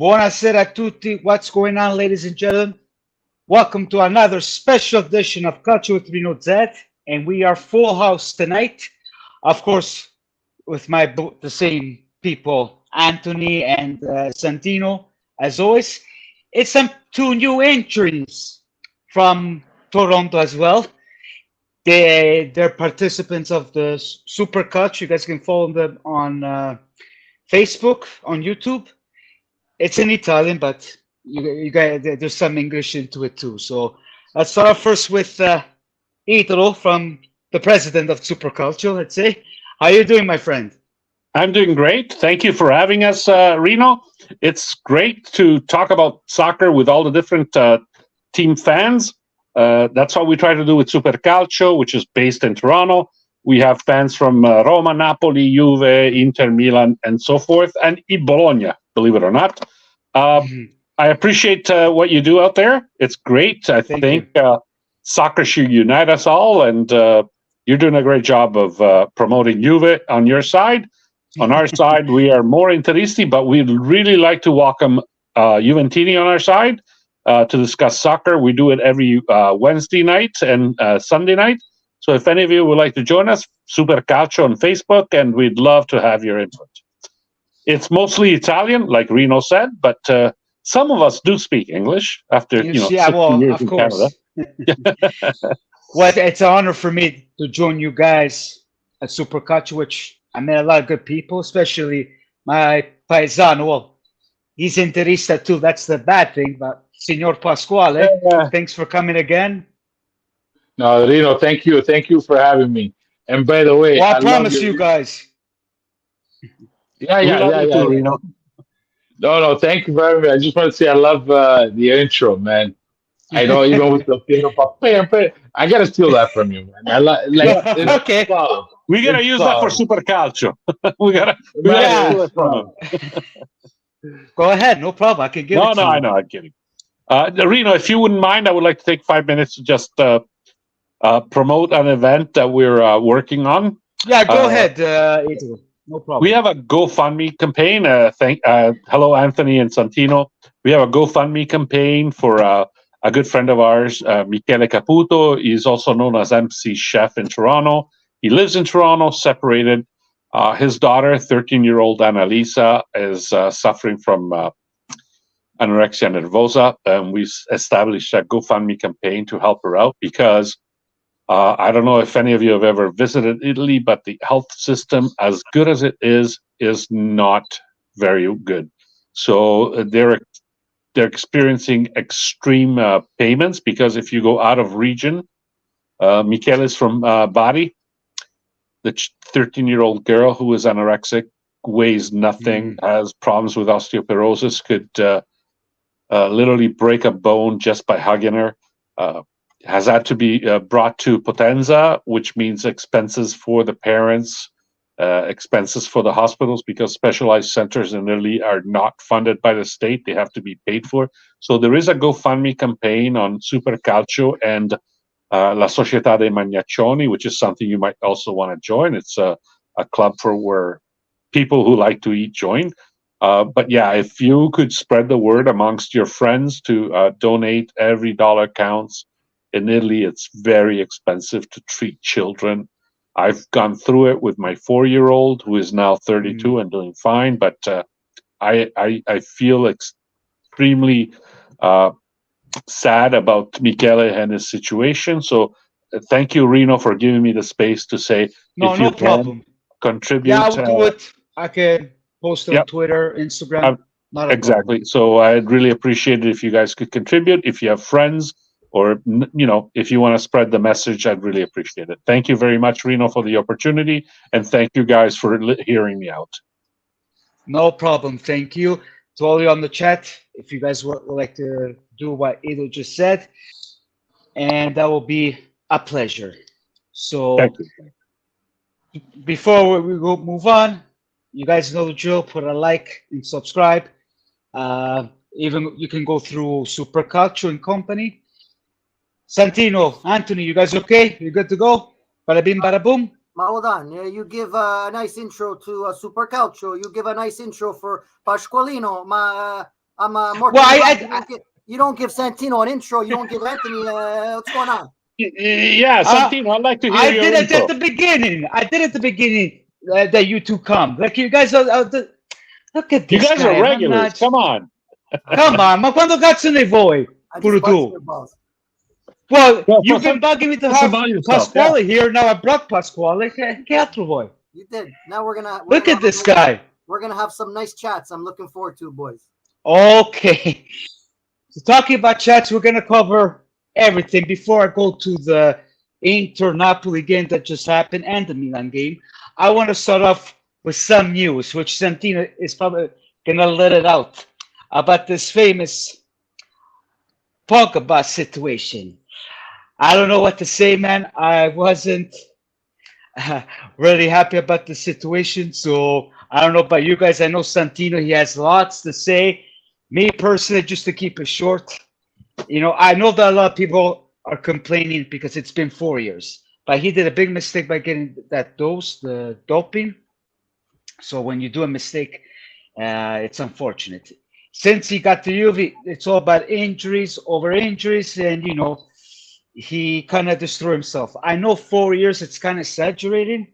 Buonasera a tutti. What's going on, ladies and gentlemen? Welcome to another special edition of Culture with Reno Z, and we are full house tonight. Of course, with the same people, Anthony and Santino, as always. It's some two new entries from Toronto as well. They're participants of the Super Culture. You guys can follow them on Facebook, on YouTube. It's in Italian, but you guys, there's some English into it too. So let's start off first with Italo, from the president of Superculture. Let's say, how are you doing, my friend? I'm doing great. Thank you for having us, Reno. It's great to talk about soccer with all the different team fans. That's what we try to do with Supercalcio, which is based in Toronto. We have fans from Roma, Napoli, Juve, Inter, Milan, and so forth, and Bologna, believe it or not. I appreciate what you do out there. It's great. I think soccer should unite us all, and you're doing a great job of promoting Juve on your side. On our side, we are more Interisti, but we'd really like to welcome Juventini on our side to discuss soccer. We do it every Wednesday night and Sunday night. So if any of you would like to join us, Super Calcio on Facebook, and we'd love to have your input. It's mostly Italian, like Reno said, but some of us do speak English after 60 years in Canada. Well, it's an honor for me to join you guys at Super Culture, which I met a lot of good people, especially my paesan. Well, he's Interista too. That's the bad thing, but Signor Pasquale, thanks for coming again. No, Reno, thank you. Thank you for having me. And by the way, well, I promise you guys. Yeah. Reno. No, thank you very much. I just want to say I love the intro, man. I know even with the I gotta steal that from you, man. Okay. We gotta use that for Super Calcio. we gotta steal it from him. Go ahead, no problem. I can give it to you. I know, I'm kidding. Reno, if you wouldn't mind, I would like to take 5 minutes to just promote an event that we're working on. Yeah, go ahead, no problem. We have a GoFundMe campaign. Hello, Anthony and Santino. We have a GoFundMe campaign for a good friend of ours, Michele Caputo. He's also known as MC Chef in Toronto. He lives in Toronto, separated. His daughter, 13-year-old Annalisa, is suffering from anorexia nervosa. And we've established a GoFundMe campaign to help her out because I don't know if any of you have ever visited Italy, but the health system, as good as it is not very good. So they're experiencing extreme payments because if you go out of region, Michele is from Bari, the 13-year-old girl who is anorexic, weighs nothing, has problems with osteoporosis, could literally break a bone just by hugging her. Has had to be brought to Potenza, which means expenses for the parents, expenses for the hospitals, because specialized centers in Italy are not funded by the state. They have to be paid for. So there is a GoFundMe campaign on Super Calcio and La Società dei Magnaccioni, which is something you might also want to join. It's a club for where people who like to eat join. But yeah, if you could spread the word amongst your friends to donate, every dollar counts. In Italy, it's very expensive to treat children. I've gone through it with my 4-year-old, who is now 32 and doing fine. But I feel extremely sad about Michele and his situation. So thank you, Reno, for giving me the space to say no problem. Contribute. Yeah, I'll do it. I can post it on Twitter, Instagram. Exactly. So I'd really appreciate it if you guys could contribute. If you have friends, or if you want to spread the message, I'd really appreciate it. Thank you very much, Reno, for the opportunity, and thank you guys for hearing me out. No problem. Thank you to all you on the chat. If you guys would like to do what Edo just said, and that will be a pleasure. So before we go move on, you guys know the drill. Put a like and subscribe. Even you can go through Superculture and Company. Santino, Anthony, you guys okay? You good to go? Bada bim, bada boom. Hold on. You give a nice intro to Super Calcio. You give a nice intro for Pasqualino. I'm more. Well, you don't give Santino an intro. You don't give Anthony. What's going on? Yeah, Santino, I'd like to hear your did it intro. at the beginning. I did at the beginning that you two come. Like you guys are look at You this guys guy. are regulars. Come on. Come on, ma quando cazzo ne vuoi? I Pure just bust tu. your balls. Well, Well, you've been bugging me to tell us have about yourself, Pasquale here. Now I brought Pasquale. Che altro vuoi? You did. Now we're gonna Look at this guy. We're gonna have some nice chats. I'm looking forward to it, boys. Okay. So talking about chats, we're gonna cover everything before I go to the Inter Napoli game that just happened and the Milan game. I want to start off with some news, which Santino is probably gonna let it out about this famous Pogba situation. I don't know what to say, man. I wasn't really happy about the situation. So I don't know about you guys. I know Santino, he has lots to say. Me personally, just to keep it short, I know that a lot of people are complaining because it's been 4 years, but he did a big mistake by getting that dose, the doping. So when you do a mistake, it's unfortunate. Since he got to Juve, it's all about injuries over injuries, and he kind of destroyed himself. I know 4 years, it's kind of exaggerating,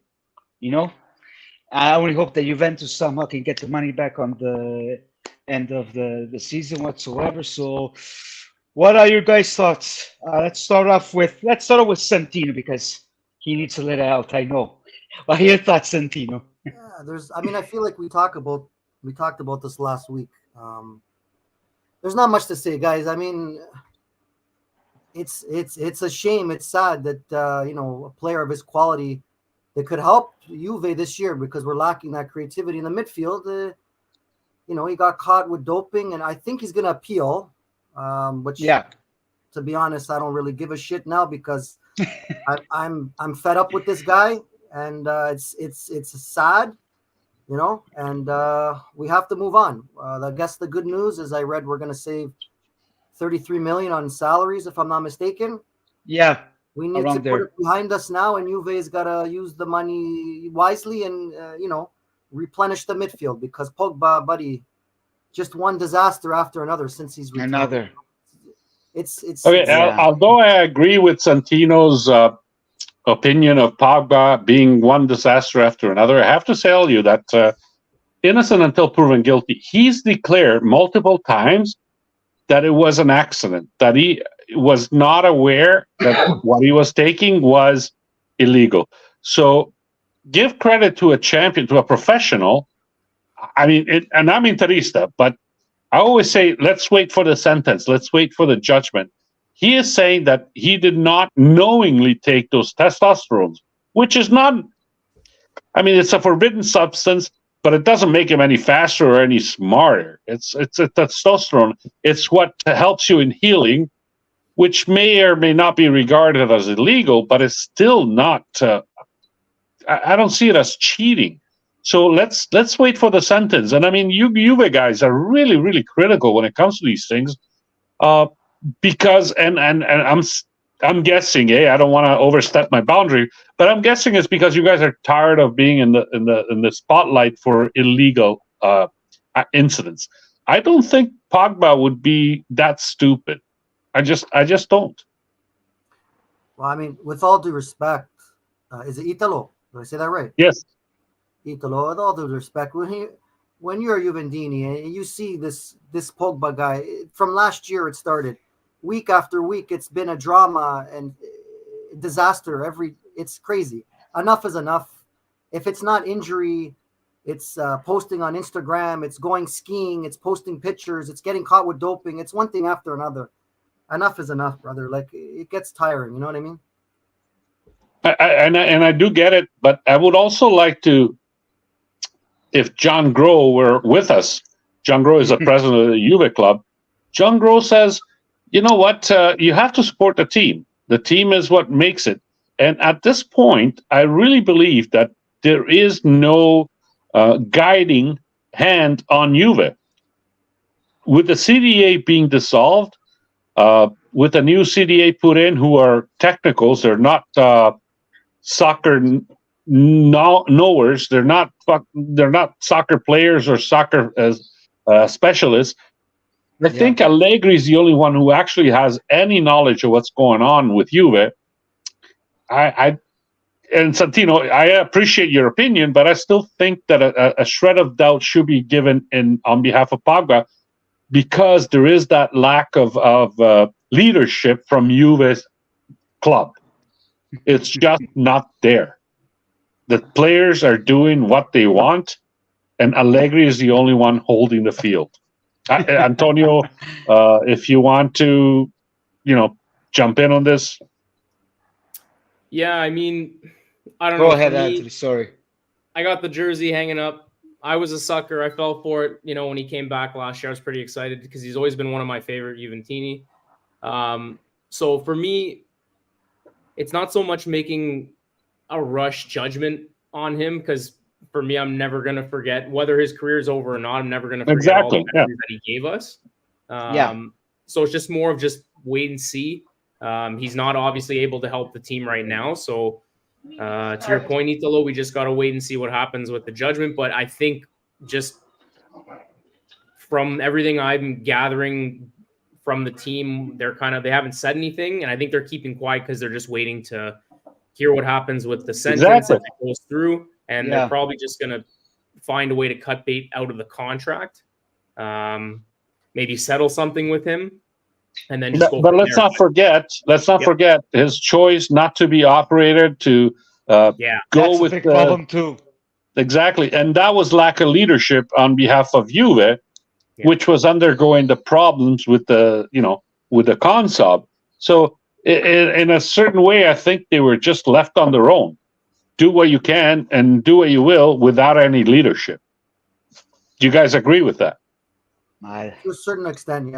I only hope that Juventus somehow can get the money back on the end of the season whatsoever. So what are your guys' thoughts? Let's start off with Santino because he needs to let it out, I know. What are your thoughts, Santino? Yeah, I feel like we talked about this last week. There's not much to say, guys. I mean, it's a shame. It's sad that a player of his quality that could help Juve this year, because we're lacking that creativity in the midfield. He got caught with doping, and I think he's going to appeal. Which, to be honest, I don't really give a shit now because I'm fed up with this guy, and it's sad. And we have to move on. I guess the good news is I read we're going to save 33 million on salaries, if I'm not mistaken. Yeah, we need to put it behind us now, and Juve's got to use the money wisely and replenish the midfield, because Pogba, buddy, just one disaster after another since he's retired. Another. It's okay. Although I agree with Santino's opinion of Pogba being one disaster after another, I have to tell you that innocent until proven guilty. He's declared multiple times that it was an accident, that he was not aware that what he was taking was illegal. So give credit to a champion, to a professional. I mean, and I'm interista, but I always say, let's wait for the sentence. Let's wait for the judgment. He is saying that he did not knowingly take those testosterone, which is not, I mean, it's a forbidden substance, but it doesn't make him any faster or any smarter. It's a testosterone. It's what helps you in healing, which may or may not be regarded as illegal, but it's still not, I don't see it as cheating. So let's wait for the sentence. And I mean, you Juve guys are really, really critical when it comes to these things, because and I'm guessing, I don't want to overstep my boundary, but I'm guessing it's because you guys are tired of being in the spotlight for illegal incidents. I don't think Pogba would be that stupid. I just don't. Well, I mean, with all due respect, is it Italo? Did I say that right? Yes. Italo, with all due respect, when you're a Juventini and you see this Pogba guy, from last year it started, week after week it's been a drama and disaster. It's crazy. Enough is enough. If it's not injury, it's posting on Instagram, it's going skiing, it's posting pictures, it's getting caught with doping. It's one thing after another. Enough is enough, brother. Like, it gets tiring. You know what I mean? And I do get it, but I would also like to, if John Groh were with us, John Groh is the president of the Juve club. John Groh says, you know what, you have to support the team. The team is what makes it. And at this point, I really believe that there is no guiding hand on Juve. With the CDA being dissolved, with a new CDA put in, who are technicals, they're not soccer knowers. They're not soccer players or soccer specialists. I think Allegri is the only one who actually has any knowledge of what's going on with Juve. And Santino, I appreciate your opinion, but I still think that a shred of doubt should be given on behalf of Pogba, because there is that lack of leadership from Juve's club. It's just not there. The players are doing what they want, and Allegri is the only one holding the field. Antonio, if you want to, jump in on this. Yeah, I mean, I don't know. Go ahead, For me, Anthony. Sorry. I got the jersey hanging up. I was a sucker. I fell for it. When he came back last year, I was pretty excited because he's always been one of my favorite Juventini. So for me, it's not so much making a rush judgment on him, because for me, I'm never going to forget whether his career is over or not. I'm never going to forget all the memories that he gave us. So it's just more of just wait and see. He's not obviously able to help the team right now. So to your point, Italo, we just got to wait and see what happens with the judgment. But I think just from everything I'm gathering from the team, they haven't said anything. And I think they're keeping quiet because they're just waiting to hear what happens with the sentence if it goes through. And they're probably just going to find a way to cut bait out of the contract. Maybe settle something with him. And then just but let's not forget his choice not to be operated, to go that's with a big problem too. Exactly. And that was lack of leadership on behalf of Juve, which was undergoing the problems with the consub. So in a certain way, I think they were just left on their own. Do what you can and do what you will without any leadership. Do you guys agree with that? To a certain extent,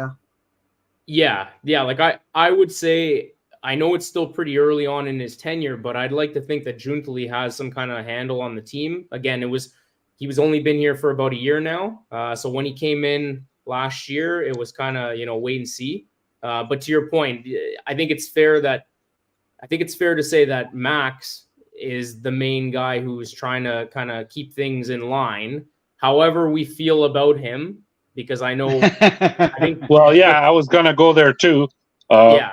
yeah. Yeah. Like I would say, I know it's still pretty early on in his tenure, but I'd like to think that Giuntoli has some kind of handle on the team. Again, he was only been here for about a year now. So when he came in last year, it was kind of, wait and see. But to your point, I think it's fair to say that Max is the main guy who's trying to kind of keep things in line. However we feel about him, because I know, I think. Well, yeah, I was gonna go there too. We'll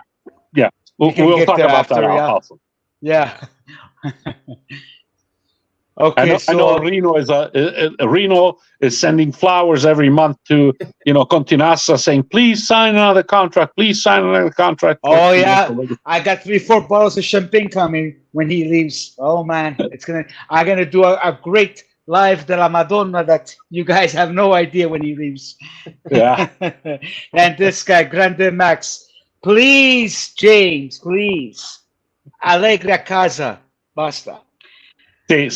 talk about that also. Yeah. Okay. I know Reno is sending flowers every month to Continassa, saying, "Please sign another contract. Please sign another contract." Oh yeah, I got 3-4 bottles of champagne coming when he leaves. Oh man, I'm gonna do a great live de la Madonna that you guys have no idea when he leaves. Yeah. And this guy, Grande Max, please, James, please, Allegri a casa, basta. See.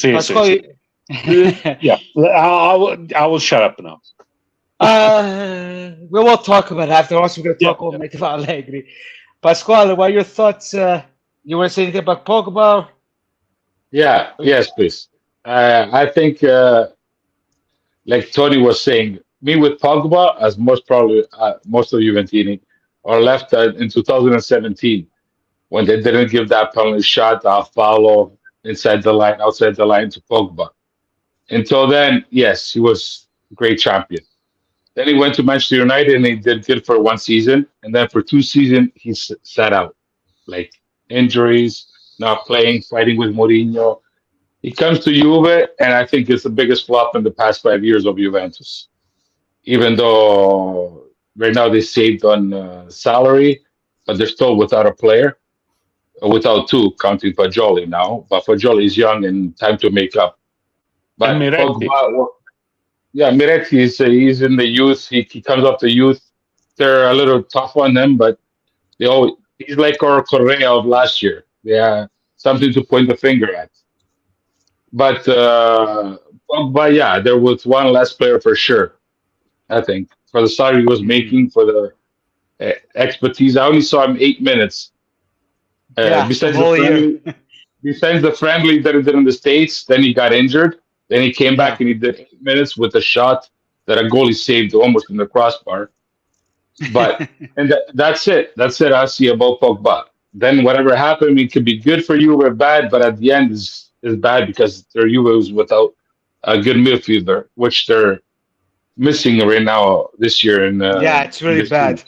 Yeah, I will shut up now. We will talk about it afterwards. We're going to talk all night about Allegri. Pasquale, what are your thoughts? You want to say anything about Pogba? Yeah, yes, please. I think, like Tony was saying, me with Pogba, as most of Juventini, are left in 2017 when they didn't give that penalty shot, follow inside the line, outside the line to Pogba. Until then, yes, he was a great champion. Then he went to Manchester United and he did good for 1 season. And then for 2 seasons, he sat out. Like injuries, not playing, fighting with Mourinho. He comes to Juve, and I think it's the biggest flop in the past 5 years of Juventus. Even though right now they saved on salary, but they're still without a player. Without 2, counting Fagioli now. But Fagioli is young and time to make up. But Pogba, Miretti he's in the youth. He comes off the youth. They're a little tough on him, but he's like our Correa of last year. Yeah, something to point the finger at. But Pogba, there was one less player for sure. I think for the salary he was making, for the expertise. I only saw him 8 minutes. Besides the friendly that he did in the States, then he got injured. Then he came back and he did 8 minutes with a shot that a goalie saved almost in the crossbar. But and that's it. That's it I see about Pogba. Then whatever happened, it could be good for you or bad, but at the end is bad because their Juve was without a good midfielder, which they're missing right now this year. And Yeah, it's really bad.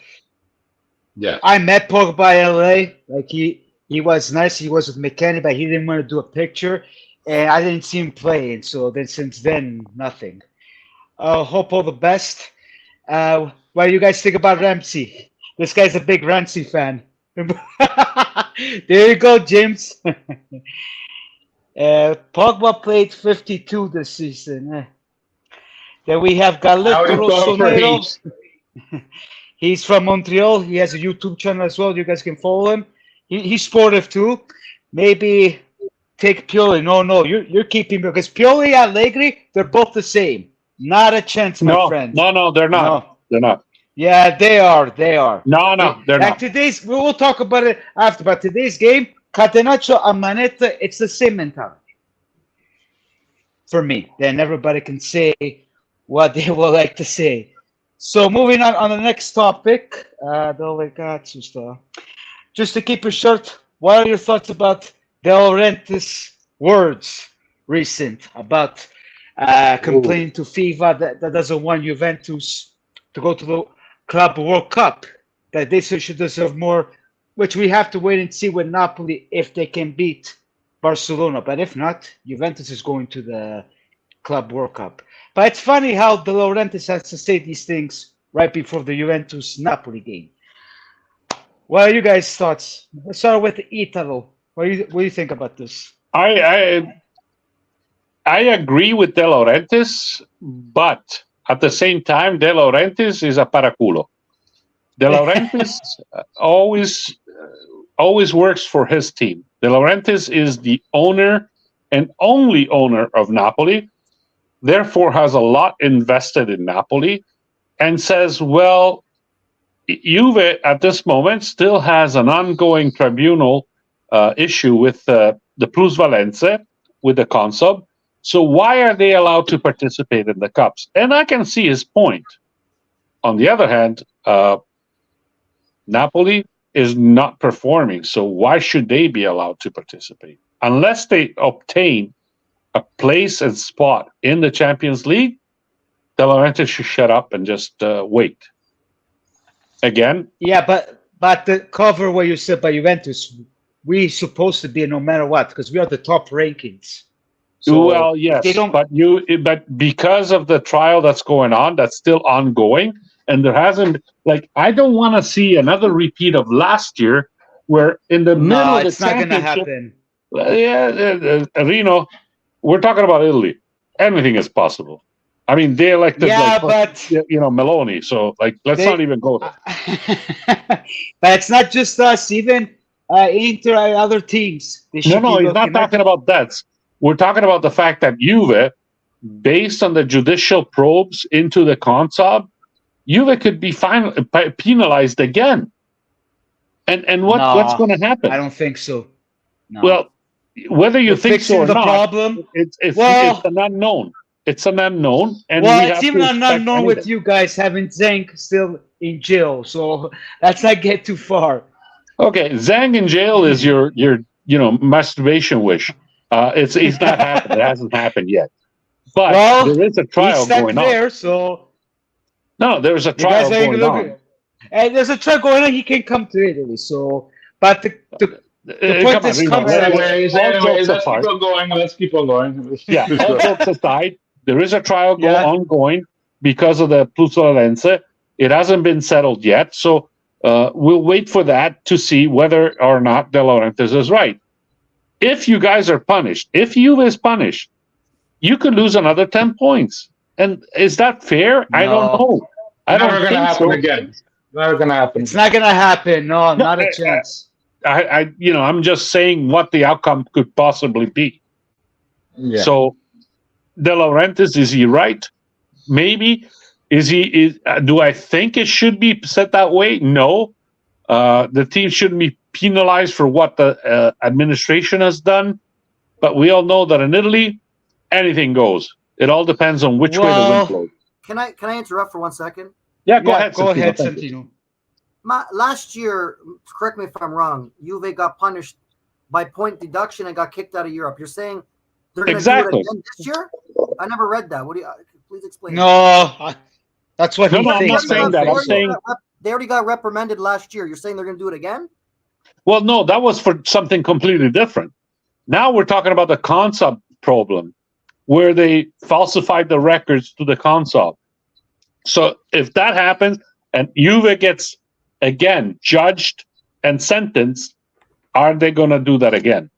Yeah. I met Pogba in LA. Like he was nice. He was with McKenny, but he didn't want to do a picture, and I didn't see him play. And so then since then, nothing. Hope all the best. What do you guys think about Ramsey? This guy's a big Ramsey fan. There you go, James. Pogba played 52 this season. Then we have Galletto Rossonero. He's from Montreal. He has a YouTube channel as well. You guys can follow him. He's sportive too. Maybe take Pioli. No, you're keeping because Pioli and Allegri, they're both the same. Not a chance, my friend. No, they're not. No. They're not. Yeah, they are. They are. No, they're like not. Today's, we'll talk about it after. But today's game, Catenaccio and Manetta, it's the same mentality for me. Then everybody can say what they would like to say. So moving on the next topic, just to keep it short, what are your thoughts about De Laurentiis' words recent about complaining to FIFA that doesn't want Juventus to go to the Club World Cup, that they should deserve more, which we have to wait and see with Napoli if they can beat Barcelona. But if not, Juventus is going to the Club World Cup. But it's funny how De Laurentiis has to say these things right before the Juventus-Napoli game. What are you guys' thoughts? Let's start with Italo. What do you think about this? I agree with De Laurentiis, but at the same time, De Laurentiis is a paraculo. De Laurentiis always works for his team. De Laurentiis is the owner and only owner of Napoli, therefore has a lot invested in Napoli, and says, well, Juve at this moment still has an ongoing tribunal issue with the plusvalenze, with the Consob. So why are they allowed to participate in the Cups? And I can see his point. On the other hand, Napoli is not performing, so why should they be allowed to participate? Unless they obtain a place and spot in the Champions League, De Laurentiis should shut up and just wait. Again? Yeah, but to cover what you said by Juventus, we're supposed to be no matter what, because we are the top rankings. So well, yes, but because of the trial that's going on, that's still ongoing, and there hasn't, like, I don't want to see another repeat of last year, where in the middle of the it's not going to happen. Rino, we're talking about Italy. Anything is possible. I mean, they elected Meloni, so let's not even go there. But it's not just us, even Inter and other teams. No, he's not talking about that. We're talking about the fact that Juve, based on the judicial probes into the Consob, Juve could be penalized again. And what's going to happen? I don't think so. No. Well, whether you think so or not, problem, it's an unknown. It's an unknown. And it's even an unknown with you guys having Zenk still in jail. So let's not get too far. Okay, Zhang in jail is your masturbation wish. It's not happened. It hasn't happened yet. But there is a trial going on. So no, there's a trial going on. And there's a trial going on. He can come to Italy. So, but the point is, anyways, let's keep on going. Yeah, all jokes aside, there is a trial ongoing because of the plusvalenze. It hasn't been settled yet. So we'll wait for that to see whether or not De Laurentiis is right. If you guys are punished, if Juve is punished, you could lose another 10 points. And is that fair? No. I don't know. Never going to happen again. Never going to happen. It's not going to happen. No, not a chance. I'm just saying what the outcome could possibly be. Yeah. So, De Laurentiis, is he right? Maybe. Do I think it should be set that way? No. The team shouldn't be penalized for what the administration has done. But we all know that in Italy, anything goes. It all depends on which way the wind blows. Can I interrupt for 1 second? Yeah, go ahead. Go ahead, Santino. Last year, correct me if I'm wrong, Juve got punished by point deduction and got kicked out of Europe. You're saying they're going to do it again this year? I never read that. What do you? Please explain. No, That's what No, he no, I'm thinks. not saying that. I'm saying they already got reprimanded last year. You're saying they're going to do it again? well, no, that was for something completely different. Now we're talking about the concept problem, where they falsified the records to the console. So if that happens and Juve gets again judged and sentenced, are they going to do that again?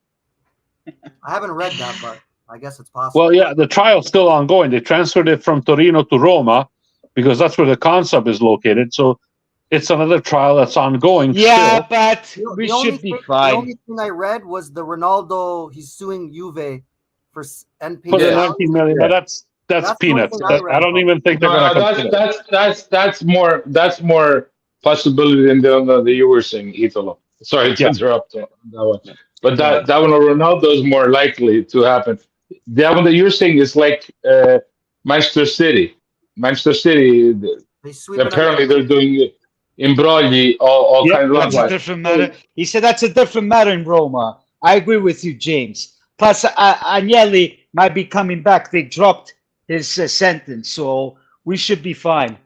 I haven't read that, but I guess it's possible. Well, yeah, the trial's still ongoing. They transferred it from Torino to Roma because that's where the concept is located. So it's another trial that's ongoing. Yeah, still. but we should be The fine. only thing I read was the Ronaldo. He's suing Juve for NP. For the Yeah. 19 million, Yeah. but that's That's the peanuts. only thing I I don't read. even think they're going to consider. That's more possibility than the one that you were saying, Italo. Sorry to Yeah. interrupt on that one, but that one of Ronaldo is more likely to happen. The one that you're saying is like Manchester City. Manchester City. They sweep it Apparently, under. they're doing imbrogli all Yeah, kinds of That's a likewise. different matter. He said that's a different matter in Roma. I agree with you, James. Plus, Agnelli might be coming back. They dropped his sentence, so we should be fine.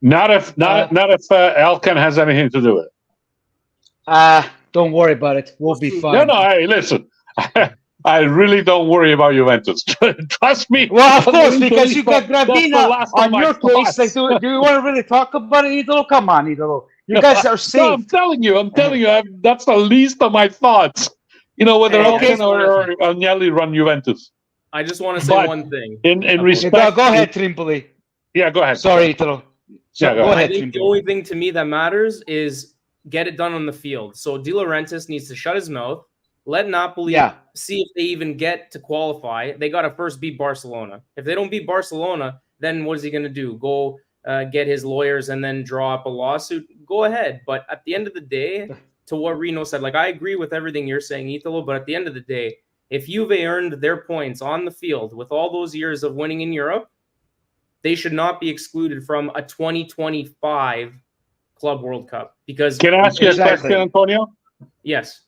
Not if Elkan has anything to do with it. Don't worry about it. We'll be see. fine. No, hey, listen. I really don't worry about Juventus. Trust me. Well, of course, because you got That's the Gravina last on of my your case. thoughts. Like, do you want to really talk about it, Idolo? Come on, Idolo. You guys are No, safe. I'm telling you. That's the least of my thoughts. You know, whether Okay. Elkan or Agnelli run Juventus. I just want to say But- one thing. In Okay, respect. go ahead, Trimpoli. Yeah, go ahead. Sorry, Italo. Yeah, go Go I ahead, think the Trimpoli. only thing to me that matters is get it done on the field. So De Laurentiis needs to shut his mouth, let Napoli Yeah. see if they even get to qualify. They got to first beat Barcelona. If they don't beat Barcelona, then what is he going to do? Go get his lawyers and then draw up a lawsuit? Go ahead. But at the end of the day, to what Reno said, like, I agree with everything you're saying, Italo, but at the end of the day, if Juve earned their points on the field with all those years of winning in Europe, they should not be excluded from a 2025 Club World Cup. Because Can I ask you a Exactly. question, Antonio? yes,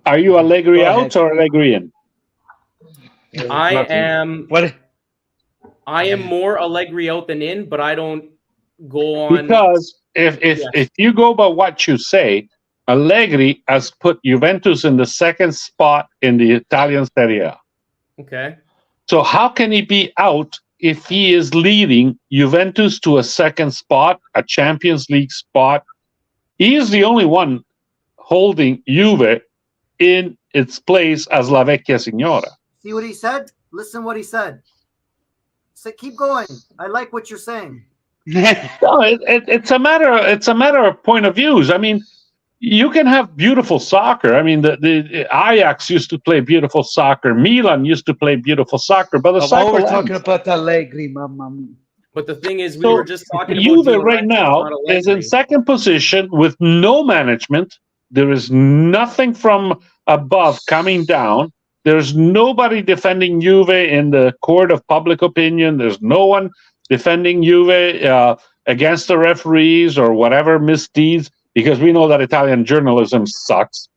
Are you Allegri Go out ahead. or Allegri in? I am more Allegri out than in, but I don't go on. Because if you go by what you say, Allegri has put Juventus in the second spot in the Italian Serie A. Okay. So how can he be out if he is leading Juventus to a second spot, a Champions League spot? He is the only one holding Juve in its place as La Vecchia Signora. See what he said? Listen what he said. So keep going. I like what you're saying. No, it's a matter of point of views. I mean, you can have beautiful soccer. I mean, the Ajax used to play beautiful soccer. Milan used to play beautiful soccer. But the While cycle we're ends. talking about Allegri, Mamma. But the thing is, we So, were just talking about Juve De Laurentiis, right now not is in Allegri. second position with no management. There is nothing from above coming down. There's nobody defending Juve in the court of public opinion. There's no one defending Juve against the referees or whatever misdeeds, because we know that Italian journalism sucks.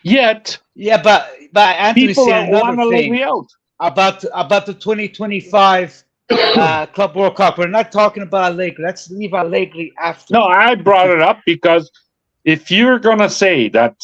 Yet, Yeah, but Anthony people said want another Allegri thing out. about the 2025 Club World Cup. We're not talking about Allegri. Let's leave Allegri after. No, I brought it up because if you're going to say that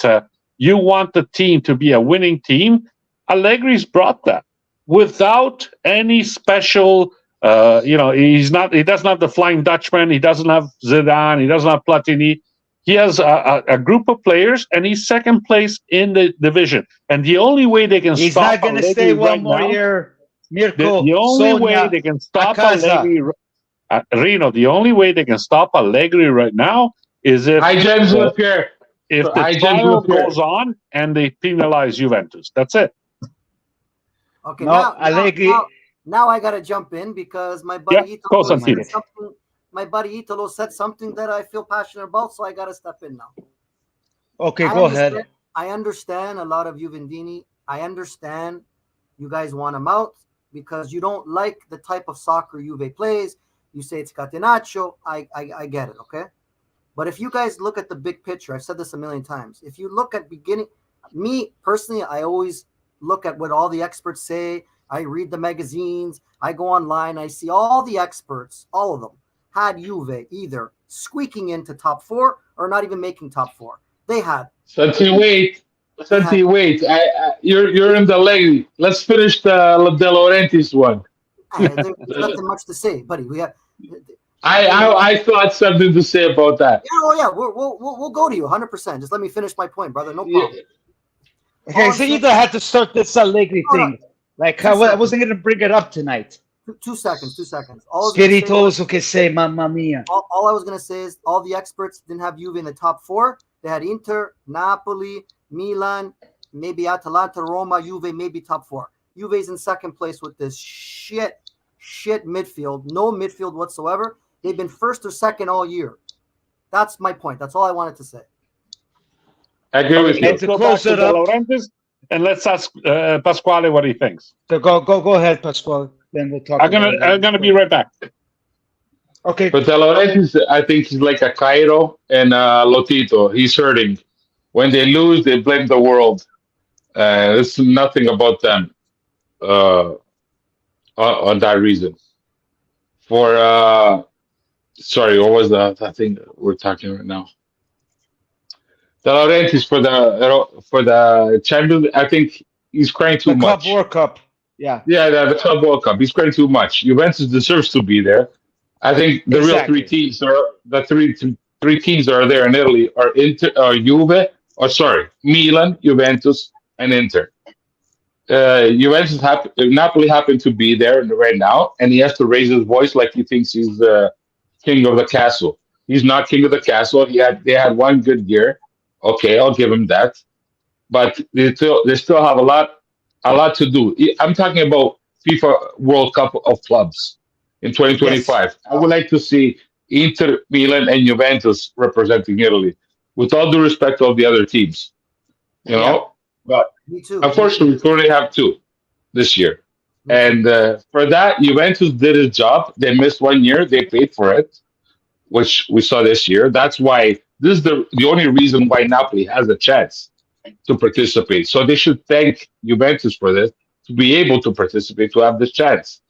you want the team to be a winning team, Allegri's brought that without any special, he doesn't have the Flying Dutchman. He doesn't have Zidane. He doesn't have Platini. He has a group of players, and he's second place in the division. And the only way they can He's stop not going to Allegri stay one right more now, year. Mirko, the only way Sonia, they can stop Akaza. Allegri, Reno, the only way they can stop Allegri right now is if Hi, James Lapierre. if the I trial just- goes on and they penalize Juventus. That's it. Okay, No, Allegri. now I gotta jump in because my buddy go, Italo Santino. said something. My buddy Italo said something that I feel passionate about, so I gotta step in now. Okay, I go understand- ahead. I understand a lot of Juventini. I understand you guys want him out because you don't like the type of soccer Juve plays. You say it's catenaccio. I get it, okay? But if you guys look at the big picture, I've said this a million times. If you look at me personally, I always look at what all the experts say. I read the magazines. I go online. I see all the experts, all of them, had Juve either squeaking into top 4 or not even making top 4. They had. Santi, wait. Santi, wait. You're in the leg. Let's finish the De Laurentiis one. There's nothing much to say, buddy. We have. I thought something to say about that. Yeah, oh yeah, we'll go to you 100%. Just let me finish my point, brother. No problem. Okay, so either had to start this Allegri thing. Like, I wasn't going to bring it up tonight. 2 seconds. 2 seconds. All Spiritoso che sei, mamma mia. All I was going to say is all the experts didn't have Juve in the top 4. They had Inter, Napoli, Milan, maybe Atalanta, Roma, Juve, maybe top 4. Juve's in second place with this shit midfield. No midfield whatsoever. They've been first or second all year. That's my point. That's all I wanted to say. I agree with you. Let's go back to De Laurentiis, and let's ask Pasquale what he thinks. So go ahead, Pasquale. Then we'll talk. I'm gonna be right back. Okay. But De Laurentiis, I think he's like a Cairo and Lotito. He's hurting. When they lose, they blame the world. It's nothing about them on that reason. Sorry, what was that thing we're talking right now? De Laurentiis for the Champions. I think he's crying too much. Club World Cup. Yeah. Yeah, the Club World Cup. He's crying too much. Juventus deserves to be there. I think the real three teams are there in Italy are Milan, Juventus, and Inter. Napoli happened to be there right now, and he has to raise his voice like he thinks he's the king of the castle. He's not king of the castle. They had one good year. Okay, I'll give him that, but they still have a lot to do. I'm talking about FIFA World Cup of Clubs in 2025. Yes. I would like to see Inter, Milan, and Juventus representing Italy, with all due respect to all the other teams. You know, but unfortunately, we only have 2 this year. And for that, Juventus did his job. They missed 1 year. They paid for it, which we saw this year. That's why this is the only reason why Napoli has a chance to participate. So they should thank Juventus for this, to be able to participate, to have this chance.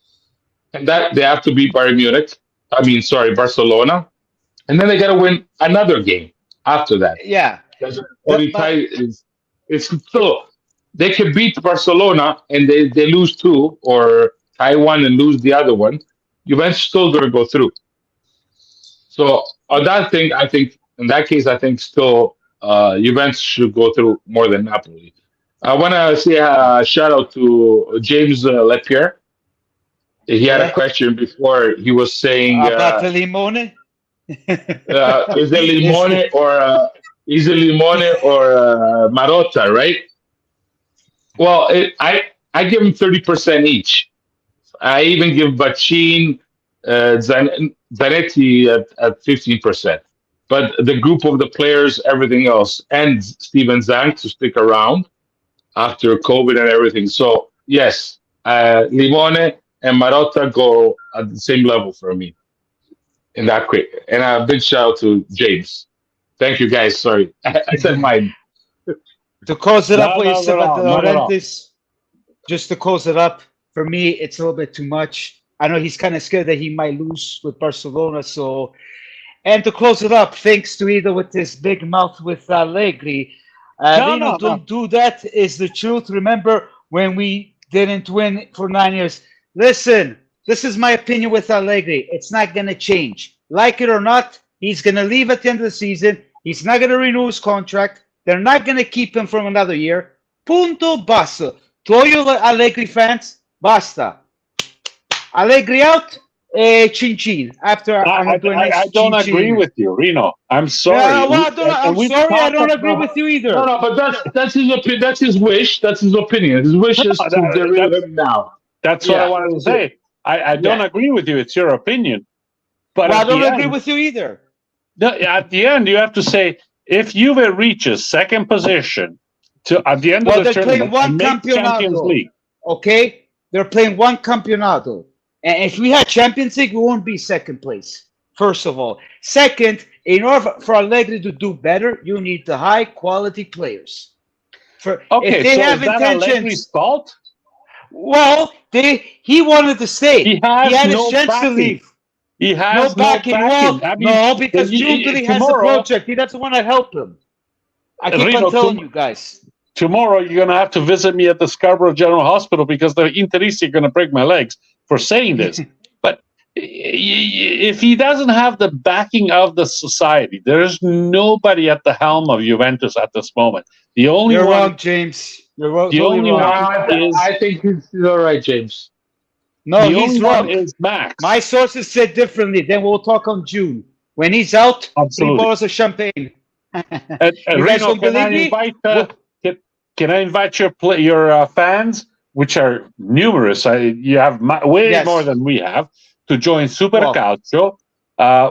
And that they have to beat Barcelona. And then they got to win another game after that. Yeah. It's still, they can beat Barcelona and they lose 2 or tie 1 and lose the other one. Juventus still going to go through. So on that thing, I think still Juventus should go through more than Napoli. I want to say a shout out to James Lepierre. He had a question before. He was saying about the limone. Is it limone or Marotta, right? Well, I give them 30% each. I even give Bachin, Zanetti at 15%. But the group of the players, everything else, and Steven Zank to stick around after COVID and everything. So, yes, Limone and Marotta go at the same level for me in that quick. And a big shout out to James. Thank you, guys. Sorry. I said mine. To close it up, what you said about De Laurentiis, just to close it up, for me, it's a little bit too much. I know he's kind of scared that he might lose with Barcelona. So, and to close it up, thanks to Ido with his big mouth with Allegri. Don't do that, is the truth. Remember when we didn't win for 9 years? Listen, this is my opinion with Allegri. It's not going to change. Like it or not, he's going to leave at the end of the season. He's not going to renew his contract. They're not going to keep him for another year. Punto, basta. To all you Allegri fans, basta. Allegri out, chin chin. After I don't agree with you, Rino. I'm sorry. Yeah, I don't agree with you either. No, but that's his opinion. That's his wish. That's his opinion. His wish is to get rid of him now. That's what I wanted to say. I don't agree with you. It's your opinion. But I don't agree with you either. At the end, you have to say, if Juve reaches second position at the end of the tournament, one Champions League. Okay? They're playing one Campionato. And if we had Champions League, we won't be second place, first of all. Second, in order for Allegri to do better, you need the high-quality players. If they have intentions, Allegri's fault? Well, He wanted to stay. He has had no his chance to backing. leave. He has No backing. Well, I mean, no, because June really has a tomorrow, project. He doesn't want to help him. I keep Reno, on telling you guys. tomorrow you're going to have to visit me at the Scarborough General Hospital because the Interisti are going to break my legs for saying this. But if he doesn't have the backing of the society, there's nobody at the helm of Juventus at this moment. The only You're one, wrong, James. You're wrong. the only No, one I think he's all right, James. No, the he's only wrong. one is Max. My sources said differently. Then we'll talk on June. When he's out, 3 Absolutely. bottles of champagne. And You guys Reno, don't believe me? can I invite your fans, which are numerous? You have way Yes. more than we have, to join Super Well, Calcio.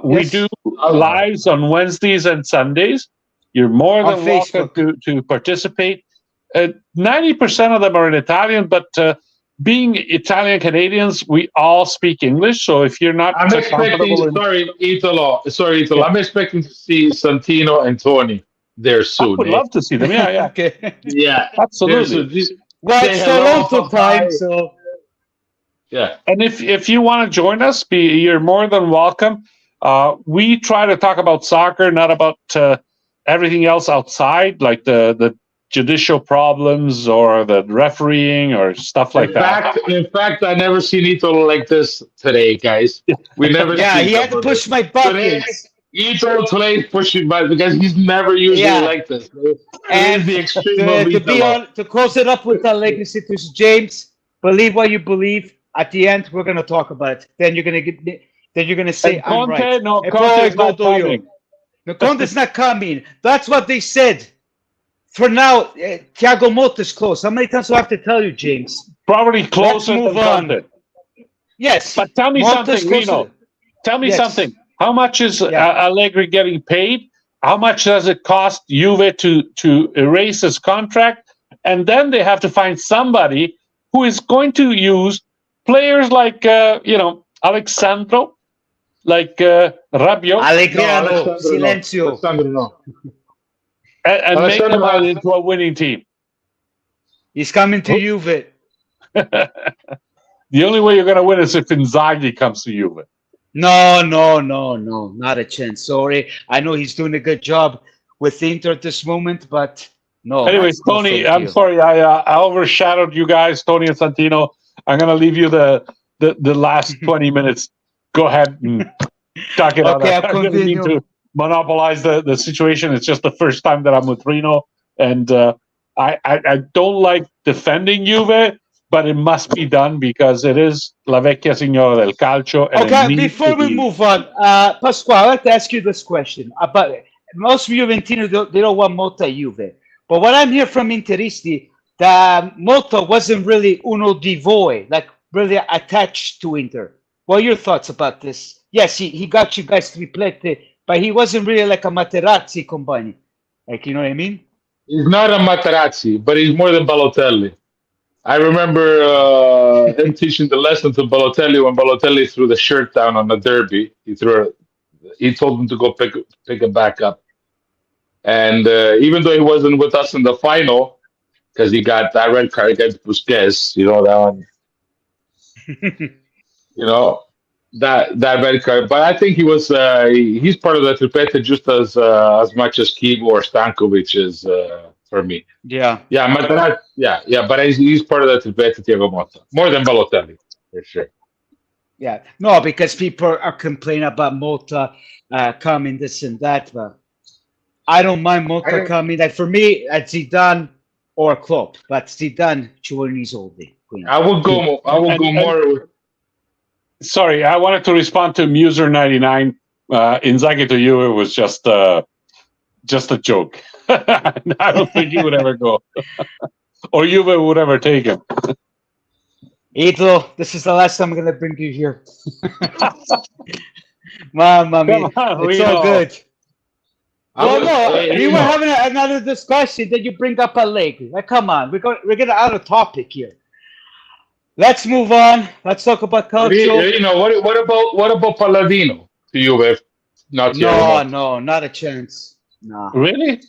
We yes. do lives on Wednesdays and Sundays. You're more On than welcome Facebook. to participate. 90% of them are in Italian, but being Italian Canadians, we all speak English. So if you're not I'm expecting. Sorry, Italo. Yeah. I'm expecting to see Santino and Tony there I soon. would love to see them. Yeah, Okay. Yeah, absolutely. Well, Say it's hello, Toronto hi. time, so Yeah. And if you want to join us, you're more than welcome. We try to talk about soccer, not about everything else outside, like the judicial problems or the refereeing or stuff like that. In fact, I never seen Italo like this today, guys. We never. yeah, seen he had to him. push my Today, buttons. Italo today pushing by because he's never usually Yeah. like this. And the extreme of to close it up with our legacy to James, believe what you believe. At the end, we're gonna talk about it. Then you're gonna say And I'm Conte, right. no, E Conte poi is not go do io. coming. No, Conte's not coming. That's what they said. For now, Thiago Motta is close. How many times do I have to tell you, James? Probably closer Let's than move on. Conte. Yes. But tell me Motta's something, closer. Reno. Tell me Yes. something. How much is Yeah. Allegri getting paid? How much does it cost Juve to erase his contract? And then they have to find somebody who is going to use players like Alexandro, like Rabiot, Allegriano, Silenzio. Alessandro, no. and make them Alexandro- out into a winning team. He's coming to Juve. The only way you're going to win is if Inzaghi comes to Juve. No, not a chance. Sorry. I know he's doing a good job with Inter at this moment, but no. Anyways, no Tony, thank I'm you. sorry I overshadowed you guys, Tony and Santino. I'm going to leave you the last 20 minutes. Go ahead and talk it out. Okay, I I'll didn't mean continue. to monopolize the situation. It's just the first time that I'm with Reno, and I don't like defending Juve, but it must be done because it is La Vecchia Signora del Calcio. And it Okay, needs before to we be- move on, Pasquale, I'd like to ask you this question. About most Juventini, they don't want Motta Juve. But what I'm hearing from Interisti, that Motta wasn't really uno di voi, like really attached to Inter. What are your thoughts about this? Yes, he got you guys triplete, but he wasn't really like a Materazzi company. Like, you know what I mean? He's not a Materazzi, but he's more than Balotelli. I remember him teaching the lesson to Balotelli when Balotelli threw the shirt down on the derby. He told him to go pick it back up. And even though he wasn't with us in the final, because he got that red card against Busquets, that one. That red card. But I think he was he's part of the triplete just as much as Kibo or Stankovic is for me. Yeah. Yeah, Materazzi, yeah, but he's part of the triplete, Thiago Motta. More than Balotelli, for sure. Yeah. No, because people are complaining about Motta coming, this and that, but I don't mind Motta coming. Like for me, at Zidane or Klopp, but Zidane ci vuole i soldi. Quindi. I would go more with. Sorry, I wanted to respond to Muser99. Inzaghi to you, it was just a joke. I don't think he would ever go. Or Juve would ever take him. Italo, this is the last time I'm going to bring you here. Mamma mia. It's all good. Well, no, we were having another discussion, then you bring up Allegri. Like, come on, we're getting out of topic here. Let's move on. Let's talk about CALCIO. What about Palladino to Juve? No, not a chance. No. Really?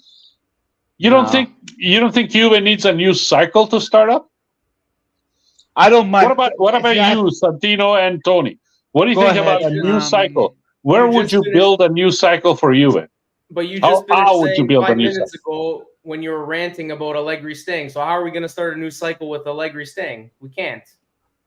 You don't think Juve needs a new cycle to start up? I don't mind. What about you, Santino and Tony? What do you Go think ahead. about a new cycle? Where you would just you finished- build a new cycle for Juve? But you How- just finished how would you saying build a 5 new minutes ago when you were ranting about Allegri staying. So how are we going to start a new cycle with Allegri staying? We can't.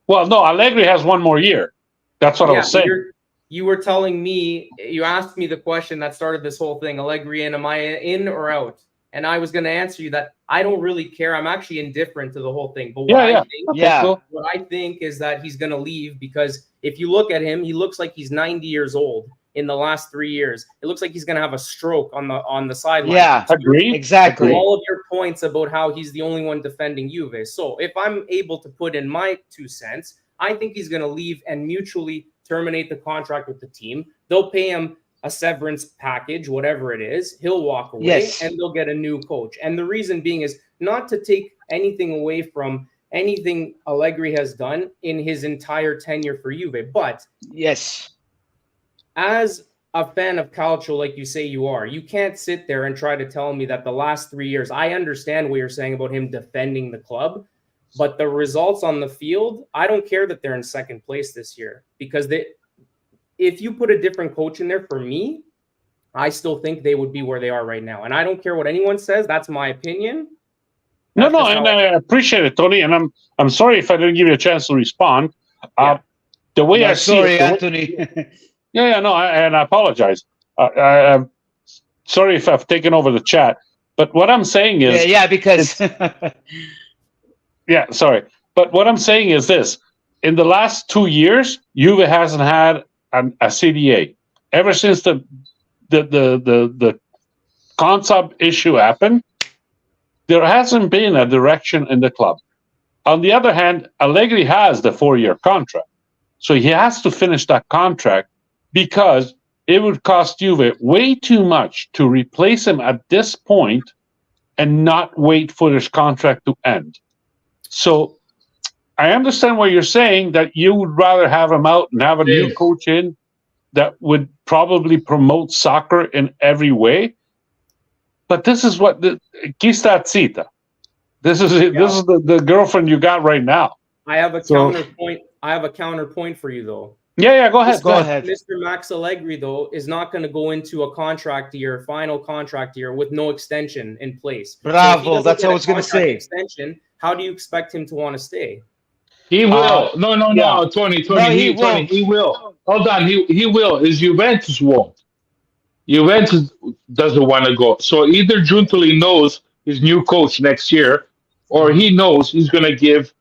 Well, no, Allegri has one more year. That's what I was but saying. you were telling me, you asked me the question that started this whole thing, Allegri in, am I in or out? And I was going to answer you that I don't really care. I'm actually indifferent to the whole thing. But what I think is that he's going to leave, because if you look at him, he looks like he's 90 years old in the last 3 years. It looks like he's going to have a stroke on the sideline. Yeah, agree. Exactly. All of your points about how he's the only one defending Juve. So if I'm able to put in my 2 cents, I think he's going to leave and mutually terminate the contract with the team. They'll pay him a severance package, whatever it is. He'll walk away, and they'll get a new coach. And the reason being is not to take anything away from anything Allegri has done in his entire tenure for Juve. But as a fan of Calcio, like you say you are, you can't sit there and try to tell me that the last 3 years, I understand what you're saying about him defending the club, but the results on the field, I don't care that they're in second place this year, because if you put a different coach in there, for me, I still think they would be where they are right now. And I don't care what anyone says. That's my opinion. And I appreciate it, Tony. And I'm sorry if I didn't give you a chance to respond. The way I see it, Anthony. And I apologize. I'm sorry if I've taken over the chat. But what I'm saying is, because sorry. But what I'm saying is this: in the last 2 years, Juve hasn't had a CDA ever since the Consub issue happened. There hasn't been a direction in the club. On the other hand, Allegri has the 4-year contract, so he has to finish that contract, because it would cost Juve way too much to replace him at this point and not wait for his contract to end. So I understand what you're saying, that you would rather have him out and have a new coach in that would probably promote soccer in every way. But this is what chi sta zitta. This is it. This is the girlfriend you got right now. I have a counterpoint. I have a counterpoint for you, though. Go ahead. Go ahead. Mr. Max Allegri, though, is not going to go into a final contract year with no extension in place. Bravo. So that's what I was going to say. Extension. How do you expect him to want to stay? He will. No, Tony. He will. Hold on. He will. Is Juventus won't. Juventus doesn't want to go. So either Giuntoli knows his new coach next year, or he knows he's going to give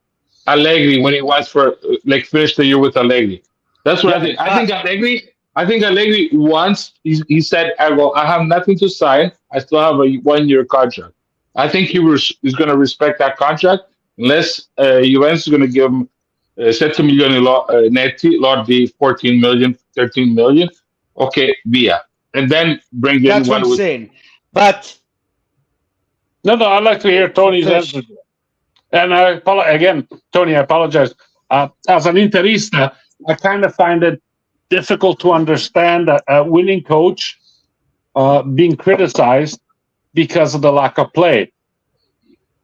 Allegri when he wants for finish the year with Allegri. That's what I think. I think Allegri wants. He said, I have nothing to sign. I still have a 1-year contract. I think he's going to respect that contract, unless Juventus is going to give him 7 million netti, lordi 14 million, 13 million. Okay, via. And then bring in That's what I'm saying. But I'd like to hear Tony's answer. And again, Tony, I apologize. As an Interista, I kind of find it difficult to understand a winning coach being criticized because of the lack of play.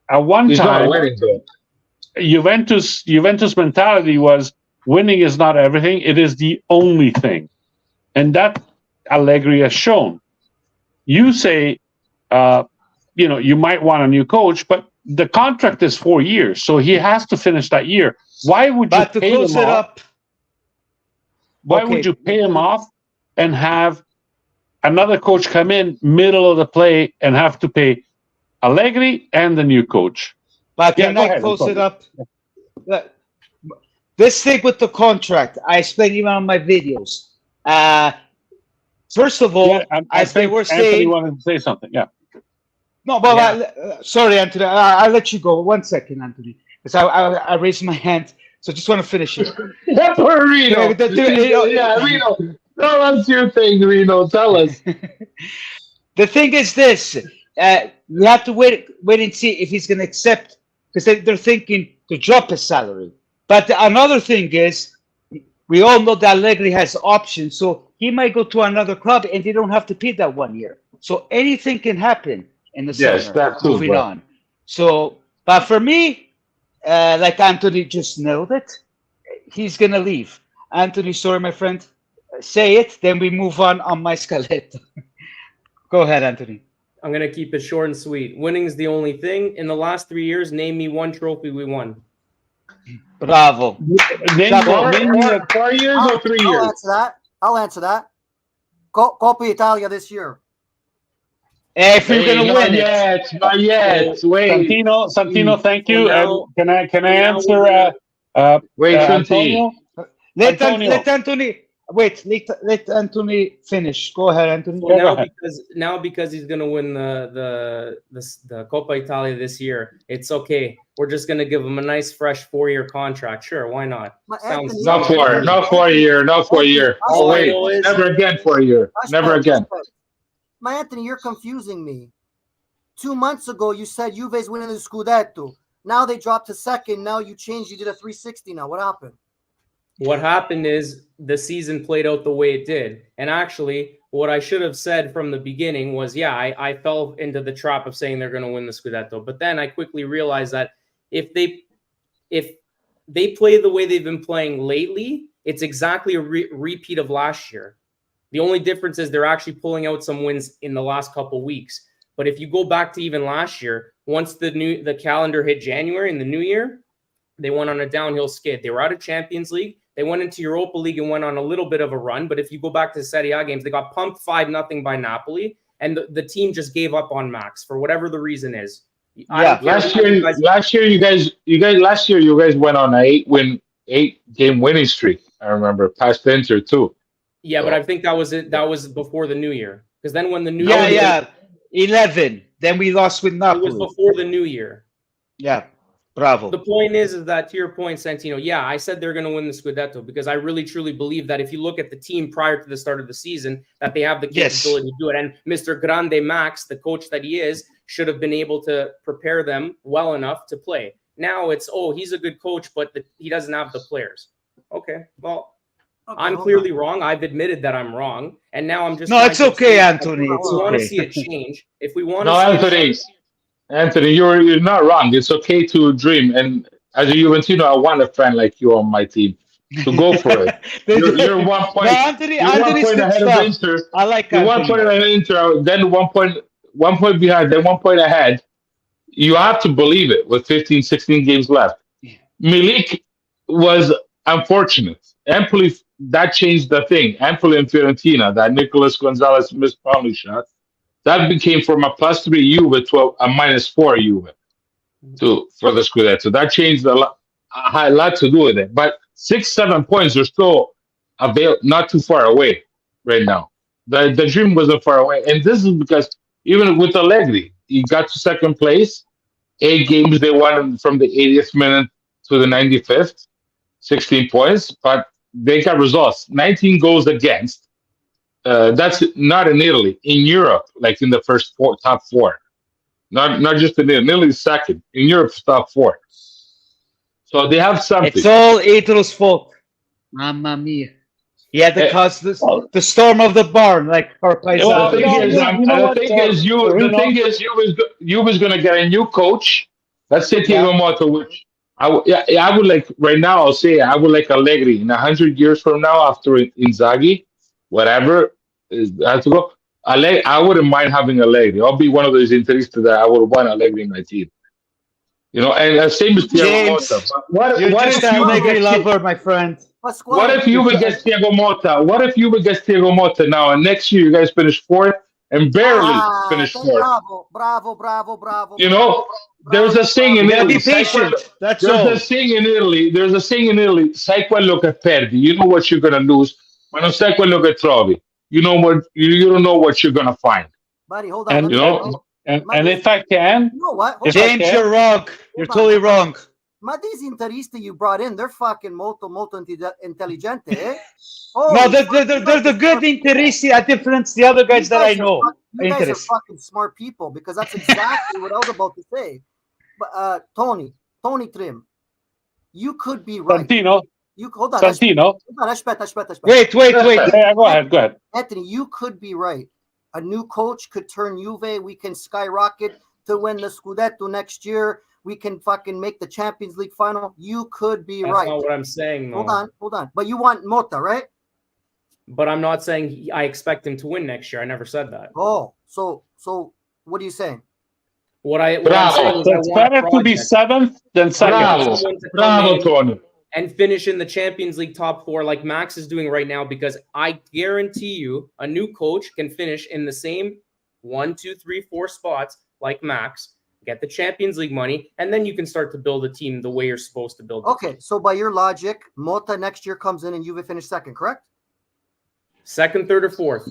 At one time, Juventus mentality was winning is not everything; it is the only thing, and that Allegri has shown. You say, you might want a new coach, but the contract is 4 years, so he has to finish that year. Why would you pay him off? Why would you pay him off and have another coach come in middle of the play and have to pay Allegri and the new coach? But can I close it up? This thing with the contract, I explained even on my videos. First of all, as they were saying, Anthony wanted to say something. Yeah. No, but sorry, Anthony. I'll let you go. 1 second, Anthony, because I raised my hand. So I just want to finish it. Reno. Reno. Tell us your thing, Reno. Tell us. The thing is this. We have to wait and see if he's going to accept, because they're thinking to drop his salary. But another thing is, we all know that Allegri has options, so he might go to another club and they don't have to pay that 1 year. So anything can happen in the summer. That too, moving on. So, but for me, like Anthony just nailed it. He's gonna leave. Anthony, sorry, my friend. Say it, then we move on my scaletta. Go ahead, Anthony. I'm gonna keep it short and sweet. Winning is the only thing. In the last 3 years, name me one trophy we won. Bravo. Name 4 years or 3 I'll years? answer that. I'll answer that. Coppa Italia this year. If you're gonna not win it, yet, not yet. Wait, Santino, thank you. Well, And can I now answer? wait, Antonio. Antonio. let Anthony wait. Let Anthony finish. Go ahead, Anthony. Well, Yeah, go ahead. because he's gonna win the Coppa Italia this year, it's okay. We're just gonna give him a nice fresh 4-year contract. Sure, why not? But Sounds Anthony, not 4, not 4 year, not 4 year. All Oh I wait, know is- never again 4 year, never again. My Anthony, you're confusing me. 2 months ago, you said Juve's winning the Scudetto. Now they dropped to second. Now you changed. You did a 360 now. What happened? What happened is the season played out the way it did. And actually, what I should have said from the beginning was, yeah, I fell into the trap of saying they're going to win the Scudetto. But then I quickly realized that if they play the way they've been playing lately, it's exactly a repeat of last year. The only difference is they're actually pulling out some wins in the last couple weeks. But if you go back to even last year, once the calendar hit January in the new year, they went on a downhill skid. They were out of Champions League. They went into Europa League and went on a little bit of a run. But if you go back to the Serie A games, they got pumped 5-0 by Napoli, and the team just gave up on Max for whatever the reason is. Yeah, Last year you guys went on a 8-game winning streak. I remember past Inter too. Yeah, but I think that was it. That was before the new year. Because then when the new Yeah, year, yeah. 11. Then we lost with it Napoli. was before the new year. Yeah. Bravo. The point is that, to your point, Santino, yeah, I said they're going to win the Scudetto because I really, truly believe that if you look at the team prior to the start of the season, that they have the capability to do it. And Mr. Grande Max, the coach that he is, should have been able to prepare them well enough to play. Now it's, he's a good coach, but he doesn't have the players. Okay, well, I'm clearly wrong. I've admitted that I'm wrong. And now I'm just... No, it's okay, Anthony. It's we want to okay. see a change. If we want No, Anthony, you're not wrong. It's okay to dream. And as a Juventino, I want a friend like you on my team. So go for it. You're 1 point. No, Anthony, You're 1 point ahead of Inter. I like You're 1 point ahead of Inter. Then 1 point behind. Then 1 point ahead. You have to believe it with 15, 16 games left. Milik was unfortunate. Empoli, that changed the thing. Empoli and Fiorentina, that Nicolas Gonzalez missed penalty shot. That became from a +3 Juve to a -4 Juve for the Scudetto. That changed a lot to do with it. But 6-7 points are still not too far away right now. The dream wasn't far away. And this is because even with Allegri, he got to second place. 8 games they won from the 80th minute to the 95th, 16 points. But they got results. 19 goals against. That's not in Italy, in Europe, like in the top 4. Not just in Italy, Italy's second. In Europe, top 4. So they have something. It's all Ito's fault. Mamma mia. He had to cause the storm of the barn, like our paesans. Well, the thing is, going to get a new coach. Let's say Thiago Motta, which I would like right now. I'll say I would like Allegri in 100 years from now after Inzaghi, whatever has to go. I wouldn't mind having Allegri. I'll be one of those Interistas that I would want Allegri in my team. You know, and same as Thiago Motta. What if you Allegri lover, my friend? What if Juve gets Thiago Motta? What if Juve gets Thiago Motta now, and next year you guys finish 4th and barely finish 4th? Bravo. You know, there's a saying in Italy. Be patient. That's there's all. a saying in Italy. Sai quello che perdi. You know what you're gonna lose, ma non sai quello che trovi. You know what? You don't know what you're gonna find. Buddy, hold on. And if I can, you know what? James, you're wrong. You're totally wrong. Ma these Interisti you brought in, they're fucking molto intelligente, eh? No, they're the good Interisti. I difference the other guys that I know. You guys are fucking smart people because that's exactly what I was about to say. But Tony Trim, you could be right. Santino. Hold on. Santino. Aspetta. Wait. Yeah, go ahead. Anthony, you could be right. A new coach could turn Juve. We can skyrocket to win the Scudetto next year. we can fucking make the Champions League final. You could be That's right. not what I'm saying, though. Hold on. But you want Mota, right? But I'm not saying I expect him to win next year. I never said that. Oh, so what are you saying? What I'm Bravo. saying is I It's want a better to be project. seventh than second. Bravo. Someone to come Bravo, in Tony. and finish in the Champions League top 4 like Max is doing right now, because I guarantee you a new coach can finish in the same 1, 2, 3, 4 spots like Max, get the Champions League money, and then you can start to build a team the way you're supposed to build it. Okay, so by your logic, Mota next year comes in and Juve finish second, correct? Second, third, or fourth.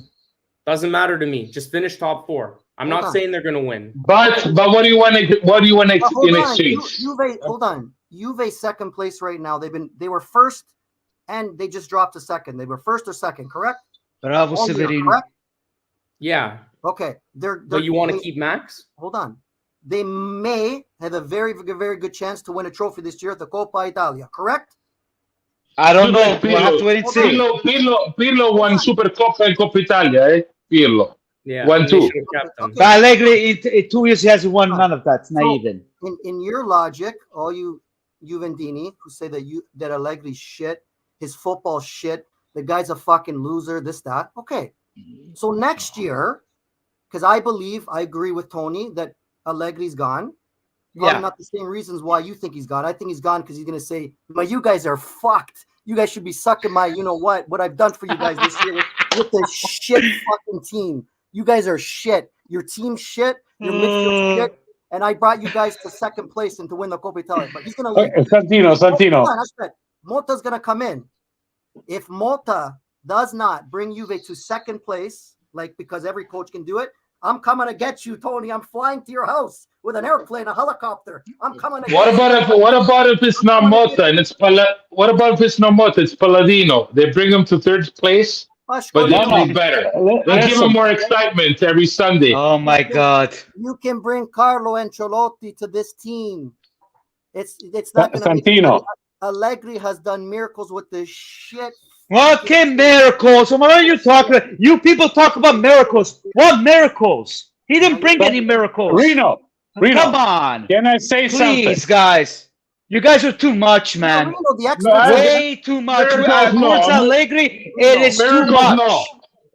Doesn't matter to me. Just finish top 4. I'm Hold not on. saying they're going to win. But what do you want in exchange? Hold on. Juve second place right now. They were first and they just dropped to second. They were first or second, correct? Bravo, All year, Severino. correct? Yeah. Okay. But you want to keep Max? Hold on. They may have a very, very good chance to win a trophy this year at the Coppa Italia, correct? I don't know. We'll have to wait and see. Pirlo won Supercoppa and Coppa Italia, eh? Pirlo. Yeah. 1-2. and they should have kept him. Okay. But Allegri, in 2 years, he hasn't won none of that. It's not even. In your logic, all you Juventini who say that Allegri's shit, his football shit, the guy's a fucking loser, this, that. Okay. So next year, because I agree with Tony that Allegri's gone. Probably Yeah. not the same reasons why you think he's gone. I think he's gone because he's going to say, but you guys are fucked. You guys should be sucking my, you know what I've done for you guys this year with this shit fucking team. You guys are shit. Your team's shit. Your midfield shit. And I brought you guys to second place and to win the Coppa Italia. But he's going to leave. Santino. Hold on, Mota's going to come in. If Mota does not bring Juve to second place, like because every coach can do it, I'm coming to get you, Tony. I'm flying to your house with an airplane, a helicopter. I'm coming to What about if it's not Mota and it's what about if it's not Mota? It's Palladino. They bring him to third place, but they'll be better. They'll give him more excitement every Sunday. Oh my God. You can bring Carlo Ancelotti to this team. It's not going to Santino. Allegri has done miracles with this shit. Okay, miracles. What are you talking about? You people talk about miracles. What miracles? He didn't bring any miracles. Reno. Come on. Can I say something? Please, guys. You guys are too much, man. Reno, the experts, Way too much. Miracles, Towards Allegri, it is too Miracles, much. no.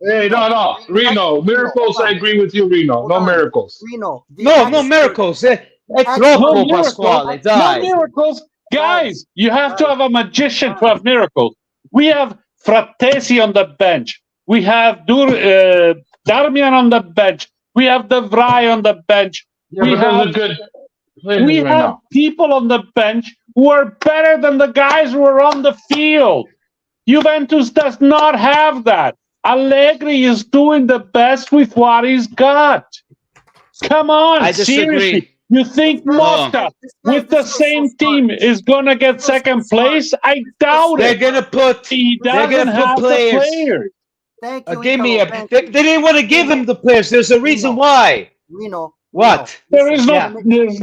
Hey, no. Reno. Miracles, I agree with you, Reno. No miracles. Reno, No miracles. È troppo, Pasquale. No Dai. miracles. Guys, you have to have a magician to have miracles. We have Frattesi on the bench. We have Darmian on the bench. We have De Vrij on the bench. We have people on the bench who are better than the guys who are on the field. Juventus does not have that. Allegri is doing the best with what he's got. Come on, I disagree. seriously. You think Mota with the same team is going to get second place? I doubt They're it. gonna put. He They're doesn't gonna put have the players. players. Thank you. Give me Italo, a. thank They you. didn't want to give him the players. There's a reason why. Reno. What? There is no, Yeah. there's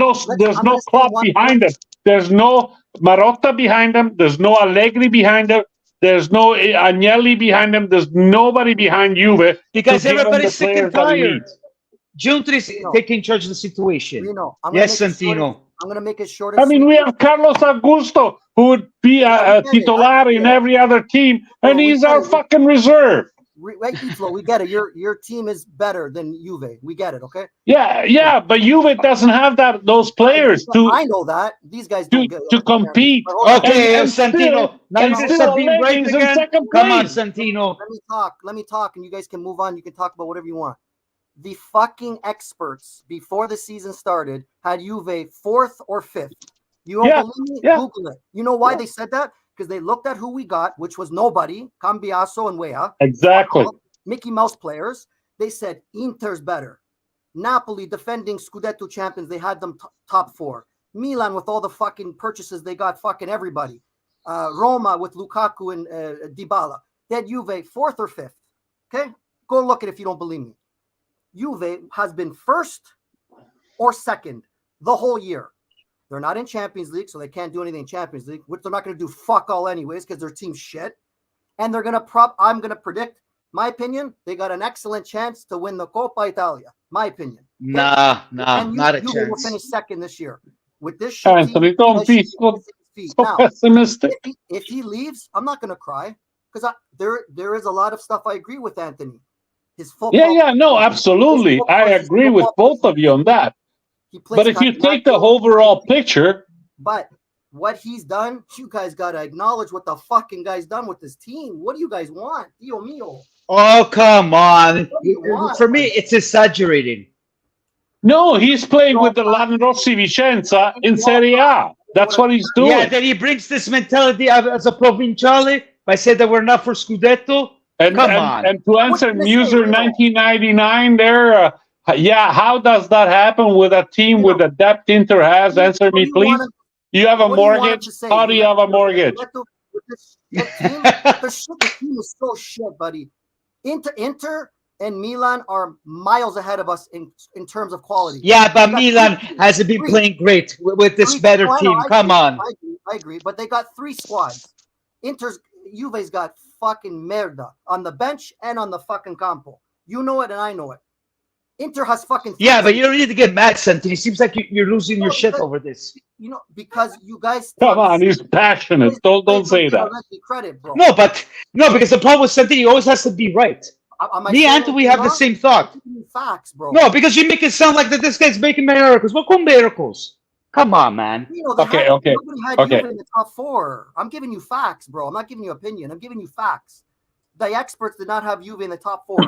no club behind him. There's no Marotta behind him. There's no Allegri behind him. There's no Agnelli behind him. There's nobody behind Juve. Because to give him everybody's the sick and players that he tired. needs. Juntri's taking charge of the situation. Reno, Yes, Santino. I'm gonna make it short. I mean, we have Carlos Augusto, who would be a titular in every other team, and he's our fucking reserve. Right, Italo, we get it. Your team is better than Juve. We get it, okay? Yeah, but Juve doesn't have those players I know that. These guys don't get to compete. But hold on. Okay, And Santino. Now and you're still just being right Allegri's in again. second Come on, place. Santino. Let me talk, and you guys can move on. You can talk about whatever you want. The fucking experts before the season started had Juve fourth or fifth. You don't believe me? Yeah. Google it. You know why they said that? Because they looked at who we got, which was nobody, Cambiaso and Weah. Exactly. Mickey Mouse players. They said Inter's better. Napoli, defending Scudetto champions, they had them top 4. Milan, with all the fucking purchases, they got fucking everybody. Roma with Lukaku and Dybala. They had Juve fourth or fifth. Okay? Go look at it if you don't believe me. Juve has been first or second the whole year. They're not in Champions League, so they can't do anything in Champions League, which they're not going to do fuck all anyways because their team's shit. And they're going to I'm going to predict, my opinion, they got an excellent chance to win the Coppa Italia. My opinion. Nah, And not a Juve will chance. finish second this year. with this shit Anthony, team, don't be so now, pessimistic. if he leaves, I'm not gonna cry because there is a lot of stuff I agree with Anthony. His football. Yeah, no, absolutely. I agree with both of you on that. But if you take the overall picture, but what he's done, you guys gotta acknowledge what the fucking guy's done with this team. What do you guys want? Dio mio. Oh, come on. What do you want? For me, it's exaggerating. no, he's playing with the Rossi Vicenza in Serie A. That's what he's doing. Yeah, then he brings this mentality as a provinciale by saying that we're not for Scudetto. Come on. And to answer Muser 1999 there, how does that happen with a team with the depth Inter has? Answer me, please. You have a mortgage. How do you have a mortgage? The team is so shit, buddy. Inter and Milan are miles ahead of us in terms of quality. Yeah, but Milan hasn't been playing great with this better team. Come on. I agree, but they got 3 squads. Juve's got fucking merda on the bench and on the fucking campo. You know it and I know it. Inter has fucking. Yeah, but you don't need to get mad, Santi. It seems like you're losing your shit over this. You know, because you guys. Come on, he's passionate. Don't say that. Credit, bro. No, because the problem with Santi, he always has to be right. Me and Anthony, we have the same thought. Facts, bro. No, because you make it sound like that this guy's making miracles. What come miracles? Come on, man. Okay. Nobody had Juve in the top 4. I'm giving you facts, bro. I'm not giving you opinion. I'm giving you facts. The experts did not have Juve in the top 4.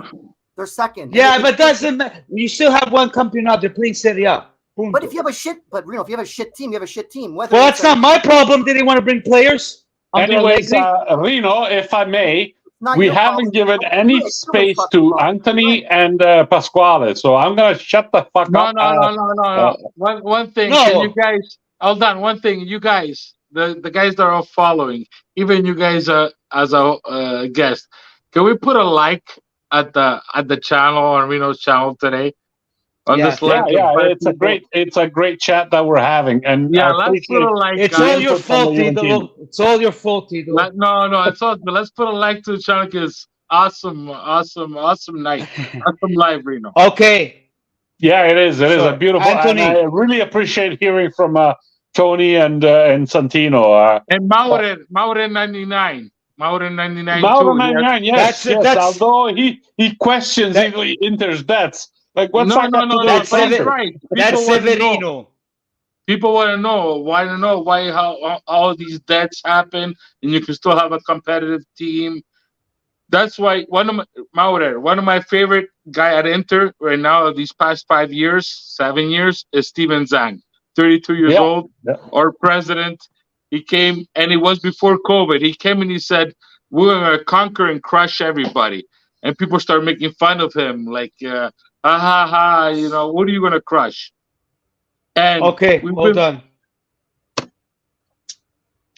They're second. Yeah, but doesn't matter. You still have one campeonato. They're playing Serie A. But if you have a shit, if you have a shit team, you have a shit team. Well, that's not my problem. They didn't want to bring players. Anyways, Rino, if I may, we haven't given any space to Anthony and Pasquale, so I'm gonna shut the fuck up. No. One thing, can you guys hold on? One thing, you guys, the guys that are following, even you guys as a guest, can we put a like at the channel on Reno's channel today? It's a great chat that we're having, and let's put a like. It's all your fault, Idolo. It's all your fault, Idolo. No, it's all. But let's put a like to the channel because awesome night, awesome live, Reno. Okay. Yeah, it is. It is a beautiful. Anthony, and I really appreciate hearing from Tony and Santino. And Mauren 99. Mauren 99. Mauren 99. Yes. Although he questions Inter's debts. Like what's That's right. That's Severino. People want to know why how all these debts happen and you can still have a competitive team. That's why one of my favorite guy at Inter right now these past 7 years is Steven Zhang, 32 years old, our president. He came and it was before COVID. He came and he said, "We're gonna conquer and crush everybody," and people start making fun of him like. What are you going to crush? And hold on.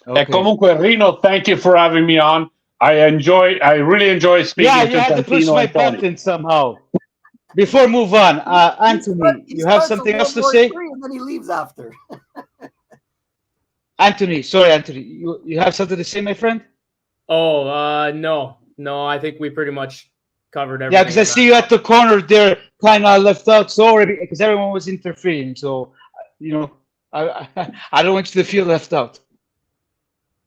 Comunque, Rino, thank you for having me on. I really enjoy speaking to Santino. Yeah, you had to push my button somehow. Before we move on, Anthony, you have something else to say? And then he leaves after. Anthony, you have something to say, my friend? Oh, no, I think we pretty much covered everything. Yeah, because I see you at the corner there, kind of left out. Sorry, because everyone was interfering. So, I don't want you to feel left out.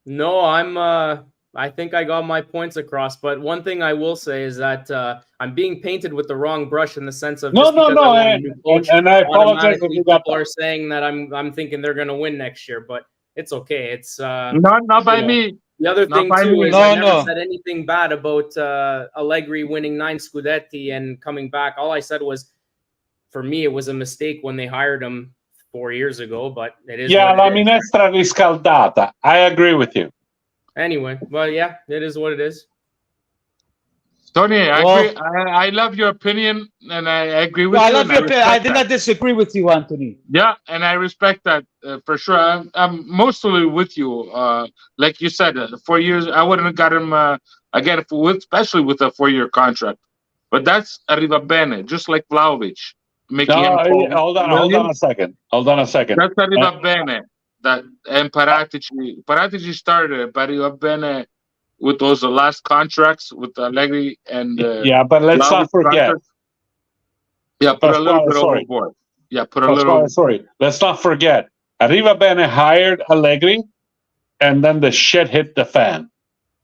No, I think I got my points across. But one thing I will say is that I'm being painted with the wrong brush in the sense of and I apologize if you got people are saying that I'm thinking they're going to win next year, but it's okay. It's not by me. The other thing too is I never said anything bad about Allegri winning 9 Scudetti and coming back. All I said was, for me, it was a mistake when they hired him 4 years ago. But it is. Yeah, la minestra riscaldata. I agree with you. Anyway, well, yeah, it is what it is. Tony, I agree. I love your opinion, and I agree with you. I love your opinion. I did not disagree with you, Anthony. Yeah, and I respect that for sure. I'm mostly with you. Like you said, 4 years, I wouldn't have got him again, especially with a 4-year contract. But that's arriva bene, just like Vlahovic. Hold on a second. That's arriva bene. And Paratici started, but arriva bene. With those last contracts with Allegri and but let's not forget. Put a little bit overboard. Yeah, put a little. Sorry, let's not forget. Arriva Bene hired Allegri, and then the shit hit the fan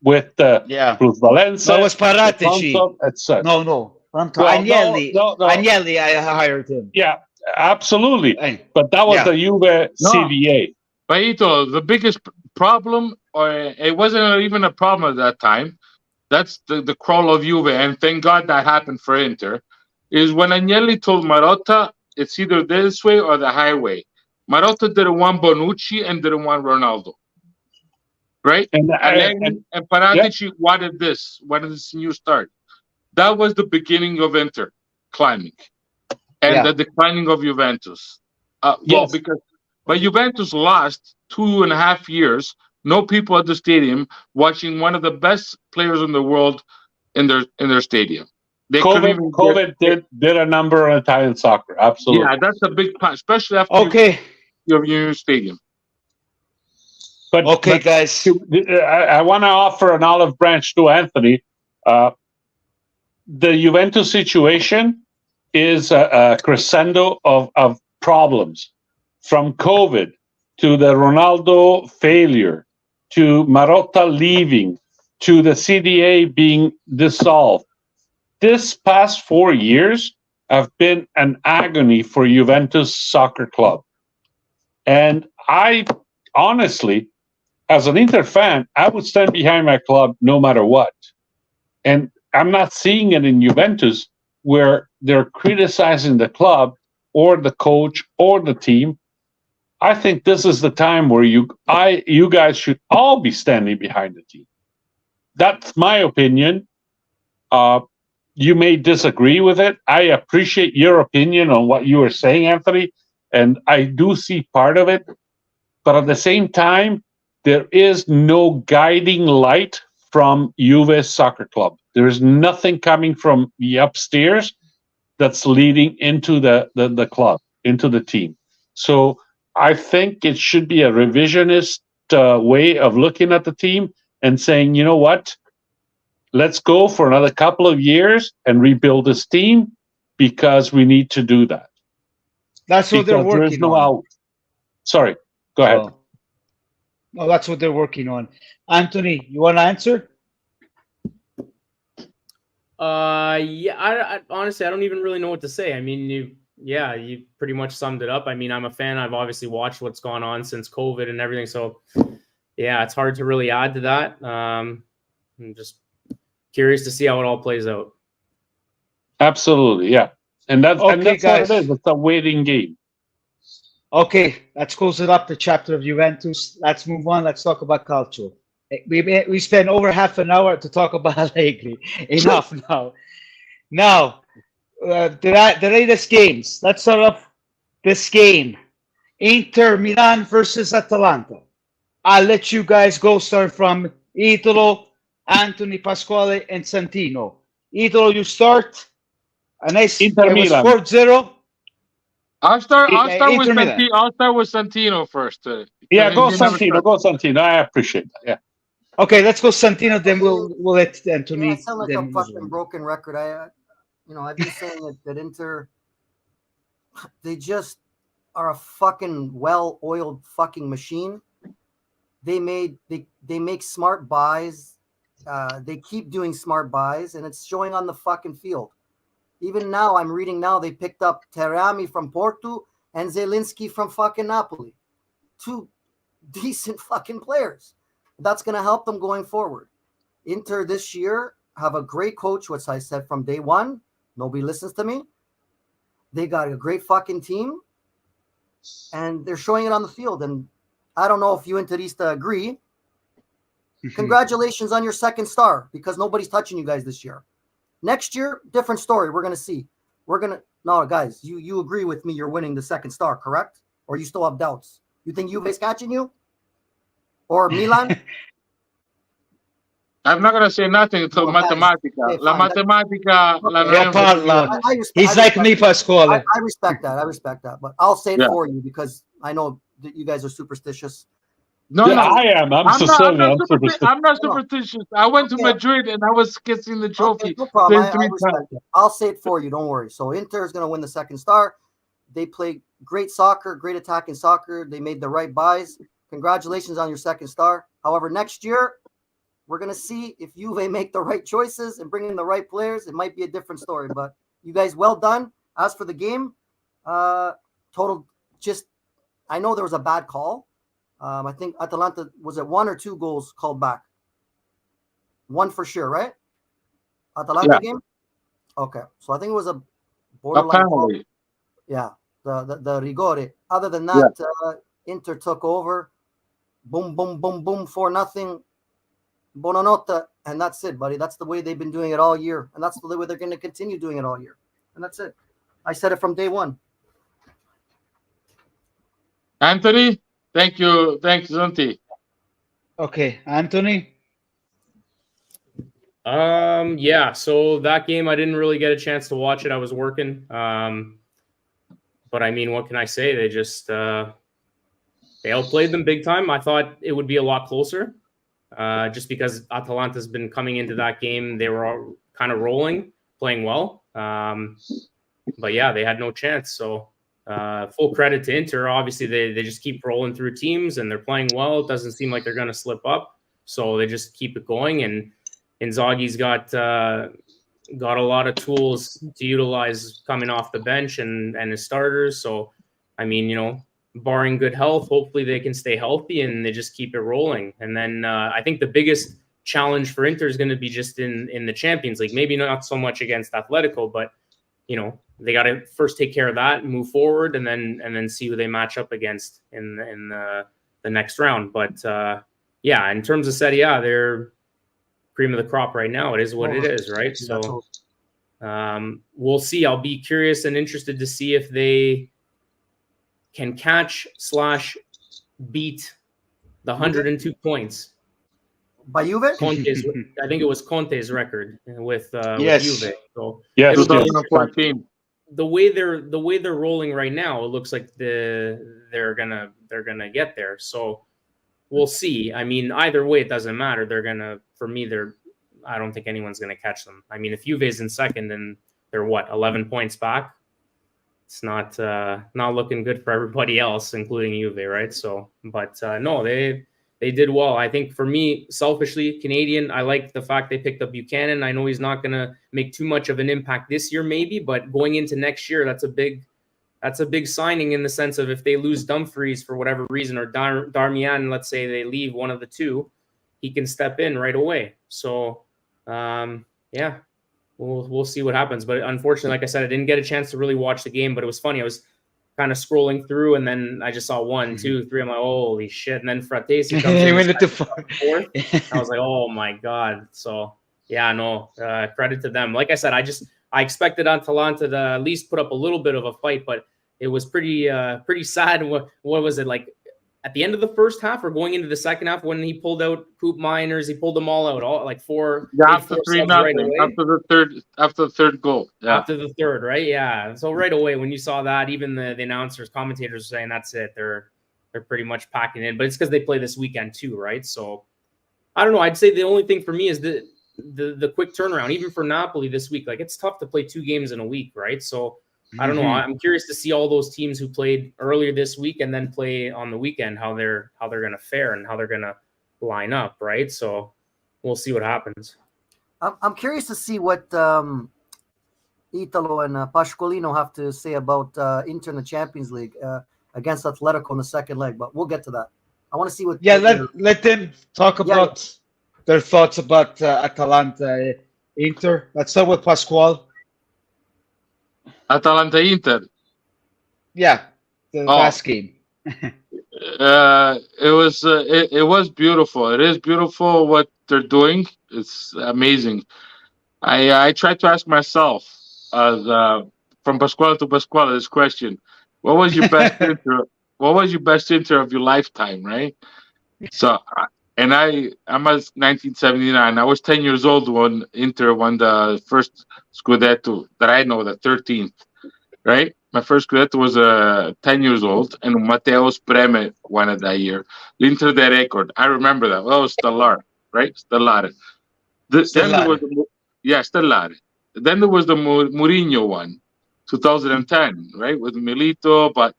with the Yeah. plusvalenza, That was Paratici. etc. No. Well, Agnelli. no. Agnelli, I hired him. Yeah, absolutely. Hey, But that was yeah. the Juve No. CDA. Paito, the biggest problem, or it wasn't even a problem at that time, that's the crawl of Juve, and thank God that happened for Inter, is when Agnelli told Marotta, it's either this way or the highway. Marotta didn't want Bonucci and didn't want Ronaldo. Right? And Paratici wanted this new start. That was the beginning of Inter climbing and the declining of Juventus. But Juventus lost 2.5 years, no people at the stadium, watching one of the best players in the world in their stadium. COVID did a number on Italian soccer. Absolutely. Yeah, that's a big part, especially after your new stadium. But guys, I want to offer an olive branch to Anthony. The Juventus situation is a crescendo of problems, from COVID to the Ronaldo failure, to Marotta leaving, to the CDA being dissolved. This past 4 years have been an agony for Juventus Soccer Club. And I honestly, as an Inter fan, I would stand behind my club no matter what. And I'm not seeing it in Juventus where they're criticizing the club or the coach or the team. I think this is the time where you guys should all be standing behind the team. That's my opinion. You may disagree with it. I appreciate your opinion on what you were saying, Anthony, and I do see part of it. But at the same time, there is no guiding light from Juve Soccer Club. There is nothing coming from the upstairs that's leading into the club, into the team. So I think it should be a revisionist way of looking at the team and saying, you know what? Let's go for another couple of years and rebuild this team because we need to do that. That's what they're working on. There is no out. Sorry, go ahead. No, that's what they're working on. Anthony, you want to answer? I honestly, I don't even really know what to say. I mean, you pretty much summed it up. I mean, I'm a fan. I've obviously watched what's gone on since COVID and everything. So, yeah, it's hard to really add to that. I'm just curious to see how it all plays out. Absolutely, yeah. And that's Okay, what it is. It's a waiting game. Okay, let's close it up, the chapter of Juventus. Let's move on. Let's talk about Calcio. We spent over half an hour to talk about Allegri. Enough now. Now, the latest games. Let's start off this game. Inter Milan versus Atalanta. I'll let you guys go, start from Italo, Anthony, Pasquale, and Santino. Italo, you start. A nice Inter Milan. 4-0. I'll start with Santino first. Go Santino. Go Santino. I appreciate that. Yeah. Okay, let's go Santino. Then we'll let Anthony. I sound like a fucking broken record. I've been saying that Inter, they just are a fucking well-oiled fucking machine. They make smart buys. They keep doing smart buys, and it's showing on the fucking field. Even now, I'm reading now, they picked up Terami from Porto and Zelinski from fucking Napoli. 2 decent fucking players. That's going to help them going forward. Inter this year have a great coach, which I said from day one. Nobody listens to me. They got a great fucking team. And they're showing it on the field. And I don't know if you Interista agree. Congratulations on your second star, because nobody's touching you guys this year. Next year, different story. We're going to see. No, guys, you agree with me. You're winning the second star, correct? Or you still have doubts? You think Juve's catching you? Or Milan? I'm not going to say nothing until Matematica. Okay, La Matematica. He's like me, Pasquale. I respect that. But I'll say it for you because I know that you guys are superstitious. No, I am. I'm not superstitious. I went to Madrid and I was kissing the trophy. Okay, no problem. I respect it. I'll say it for you. Don't worry. So Inter is going to win the second star. They play great soccer, great attacking soccer. They made the right buys. Congratulations on your second star. However, next year, we're going to see if Juve make the right choices and bring in the right players. It might be a different story, but you guys, well done. As for the game, total, just, I know there was a bad call. I think Atalanta, was it 1 or 2 goals called back? 1 for sure, right? Atalanta game? Okay. So I think it was a borderline call. Apparently. Yeah, the rigore. Other than that, Inter took over. Boom, boom, boom, boom, 4-0. Buonanotte, and that's it, buddy. That's the way they've been doing it all year, and that's the way they're going to continue doing it all year. And that's it. I said it from day one. Anthony, thank you, Zanti. Okay, Anthony. Yeah, so that game I didn't really get a chance to watch it. I was working. But I mean, what can I say? They just they outplayed them big time. I thought it would be a lot closer. Just because Atalanta's been coming into that game, they were all kind of rolling, playing well. But yeah, they had no chance. So full credit to Inter. Obviously, they just keep rolling through teams and they're playing well. It doesn't seem like they're going to slip up. So they just keep it going. And Inzaghi's got a lot of tools to utilize coming off the bench and his starters. So, I mean, you know, barring good health, hopefully they can stay healthy and they just keep it rolling. And then I think the biggest challenge for Inter is going to be just in the Champions League. Maybe not so much against Atletico, but you know, they got to first take care of that and move forward, and then see who they match up against in the next round. But yeah, in terms of Serie A, they're cream of the crop right now. It is what it is, right? So we'll see. I'll be curious and interested to see if they can catch / beat the 102 points by Juve. Conte's, I think it was Conte's record with Yes. Juve. So Yes, it'll be 2014. the way they're rolling right now, it looks like they're gonna get there. So we'll see. I mean, either way, it doesn't matter. I don't think anyone's gonna catch them. I mean, if Juve's in second, then they're 11 points back. It's not looking good for everybody else, including Juve, right? So, but no, they did well. I think for me, selfishly, Canadian, I like the fact they picked up Buchanan. I know he's not going to make too much of an impact this year, maybe, but going into next year, that's a big signing in the sense of if they lose Dumfries for whatever reason, or Darmian, let's say they leave one of the two, he can step in right away. So, yeah, we'll see what happens. But unfortunately, like I said, I didn't get a chance to really watch the game, but it was funny. I was kind of scrolling through, and then I just saw 1, 2, 3. I'm like, holy shit! And then Fratesi comes in fourth. I was like, oh my god. So yeah, no, credit to them. Like I said, I expected Atalanta to at least put up a little bit of a fight, but it was pretty sad. What was it like at the end of the first half or going into the second half when he pulled out Coop Miners? He pulled them all out, all like 4. After 3-0, right after the third goal. Yeah. After the third, right? Yeah. So right away when you saw that, even the announcers, commentators were saying that's it. They're pretty much packing in, but it's because they play this weekend too, right? So I don't know. I'd say the only thing for me is the quick turnaround, even for Napoli this week. Like it's tough to play 2 games in a week, right? So I don't know. I'm curious to see all those teams who played earlier this week and then play on the weekend, how they're going to fare and how they're going to line up, right? So we'll see what happens. I'm curious to see what Italo and Pasqualino have to say about Inter in the Champions League against Atletico in the second leg, but we'll get to that. I want to see what. Yeah, let them talk about their thoughts about Atalanta Inter. Let's start with Pasquale. Atalanta Inter. Yeah, the last game. It was beautiful. It is beautiful what they're doing. It's amazing. I tried to ask myself, from Pasquale to Pasquale, this question: what was your best Inter? What was your best Inter of your lifetime? Right. So, I'm at 1979. I was 10 years old when Inter won the first Scudetto that I know, the 13th. Right. My first Scudetto was 10 years old, and Matteo Spreme won it that year. L'Inter de record. I remember that. Well, Stellare, right? Stellare. Stellare. Then there was the Mourinho one, 2010, right, with Milito. But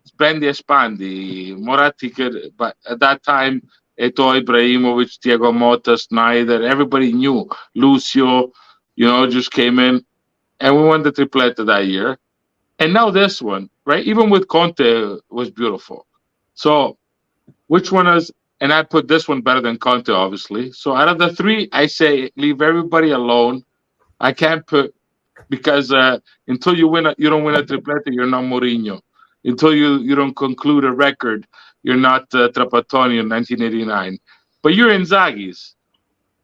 spendi e spandi. Moratti could, but at that time, Eto'o, Ibrahimovic, Diego Motta, Snyder, everybody knew. Lucio, just came in, and we won the triplete that year. And now this one, right? Even with Conte, was beautiful. So, which one is? And I put this one better than Conte, obviously. So out of the three, I say leave everybody alone. I can't put because until you don't win a triplete, you're not Mourinho. Until you don't conclude a record, you're not Trapattoni in 1989. But you're Inzaghi's.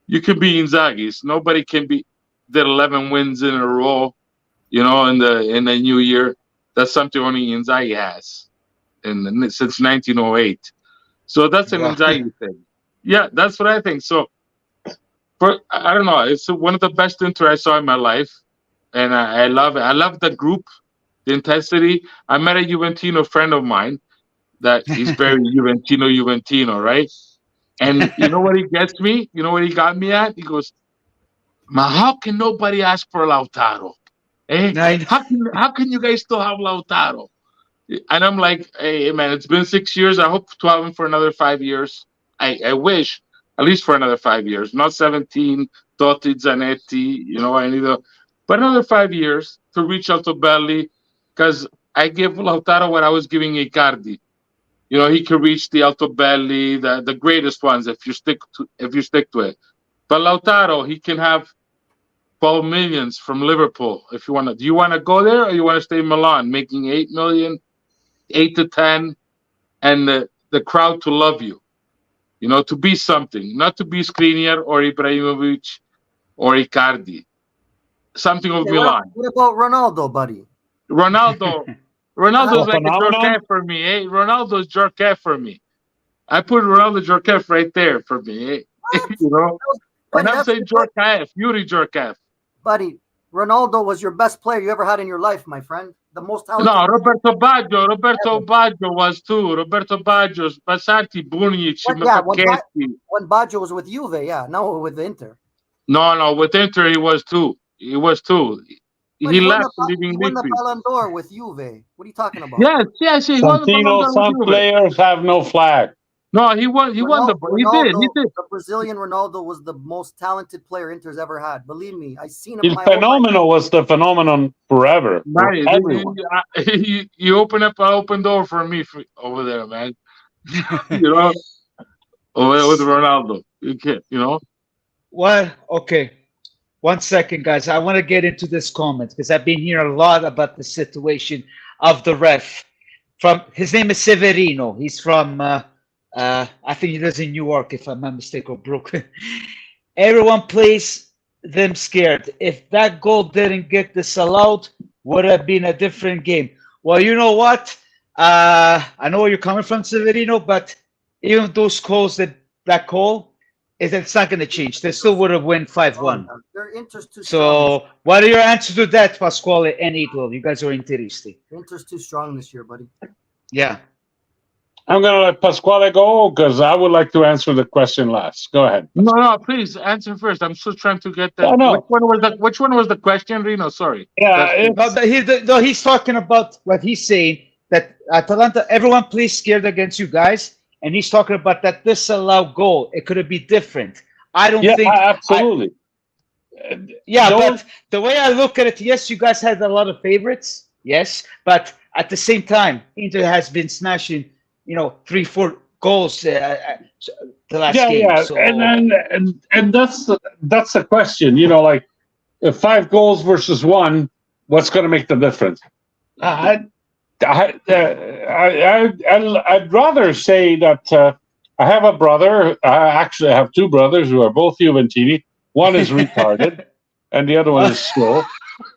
You can be Inzaghi's. Nobody can be did 11 wins in a row. In the new year. That's something only Inzaghi has, since 1908. So that's an Inzaghi thing. Yeah, that's what I think. So, I don't know. It's one of the best Inter I saw in my life, and I love it. I love the group, the intensity. I met a Juventino friend of mine that he's very Juventino, right? And you know what he gets me? You know what he got me at? He goes, "Ma, how can nobody ask for Lautaro? How can you guys still have Lautaro?" And I'm like, hey, man, it's been 6 years. I hope to have him for another 5 years. I wish at least for another 5 years, not 17, Totti, Zanetti, I need but another 5 years to reach Altobelli, because I give Lautaro what I was giving Icardi. He can reach the Altobelli, the greatest ones if you stick to it. But Lautaro, he can have 12 millions from Liverpool if you want to. Do you want to go there or you want to stay in Milan making 8 million, 8 to 10, and the crowd to love you? To be something, not to be Skriniar or Ibrahimovic or Icardi. Something of Milan. What about Ronaldo, buddy? Ronaldo's like a Djorkaeff for me, eh? Ronaldo's Djorkaeff for me. I put Ronaldo Djorkaeff right there for me, eh? And I'm saying Djorkaeff, Yuri Djorkaeff. Buddy, Ronaldo was your best player you ever had in your life, my friend. The most talented. No, Roberto Baggio was too. Roberto Baggio, Basati, Bunic, when Baggio was with Juve, now with Inter. No, with Inter he was too. He left, leaving He won the Ballon d'Or with Juve. What are you talking about? Yes. He won the Ballon d'Or. Some players have no flag. No, he won. He did. The Brazilian Ronaldo was the most talented player Inter's ever had. Believe me, I seen him. Phenomenal was the phenomenon forever. You open up an open door for me over there, man. Over there with Ronaldo. You can't. What? Okay. 1 second, guys. I want to get into this comment because I've been hearing a lot about the situation of the ref. His name is Severino. He's from. I think he lives in New York, if I'm not mistaken, or Brooklyn. Everyone plays them scared. If that goal didn't get disallowed, would have been a different game. Well, you know what? I know where you're coming from, Severino, but even those calls, that call, it's not going to change. They still would have won 5-1. Their Inter's too strong. So, what are your answers to that, Pasquale and Idol? You guys are interesting. Inter's too strong this year, buddy. Yeah. I'm going to let Pasquale go because I would like to answer the question last. Go ahead. No, please answer first. I'm still trying to get that. Which one was the question, Rino? Sorry. Yeah, he's talking about what he's saying, that Atalanta, everyone plays scared against you guys, and he's talking about that disallowed goal. It could have been different. I don't think. Absolutely. But the way I look at it, yes, you guys had a lot of favorites, yes, but at the same time, Inter has been smashing 3-4 goals the last game. Yeah, so. and that's the question. Like if 5 goals versus 1, what's going to make the difference? I'd rather say that I have a brother. I actually have 2 brothers who are both Juventini. One is retarded, and the other one is slow.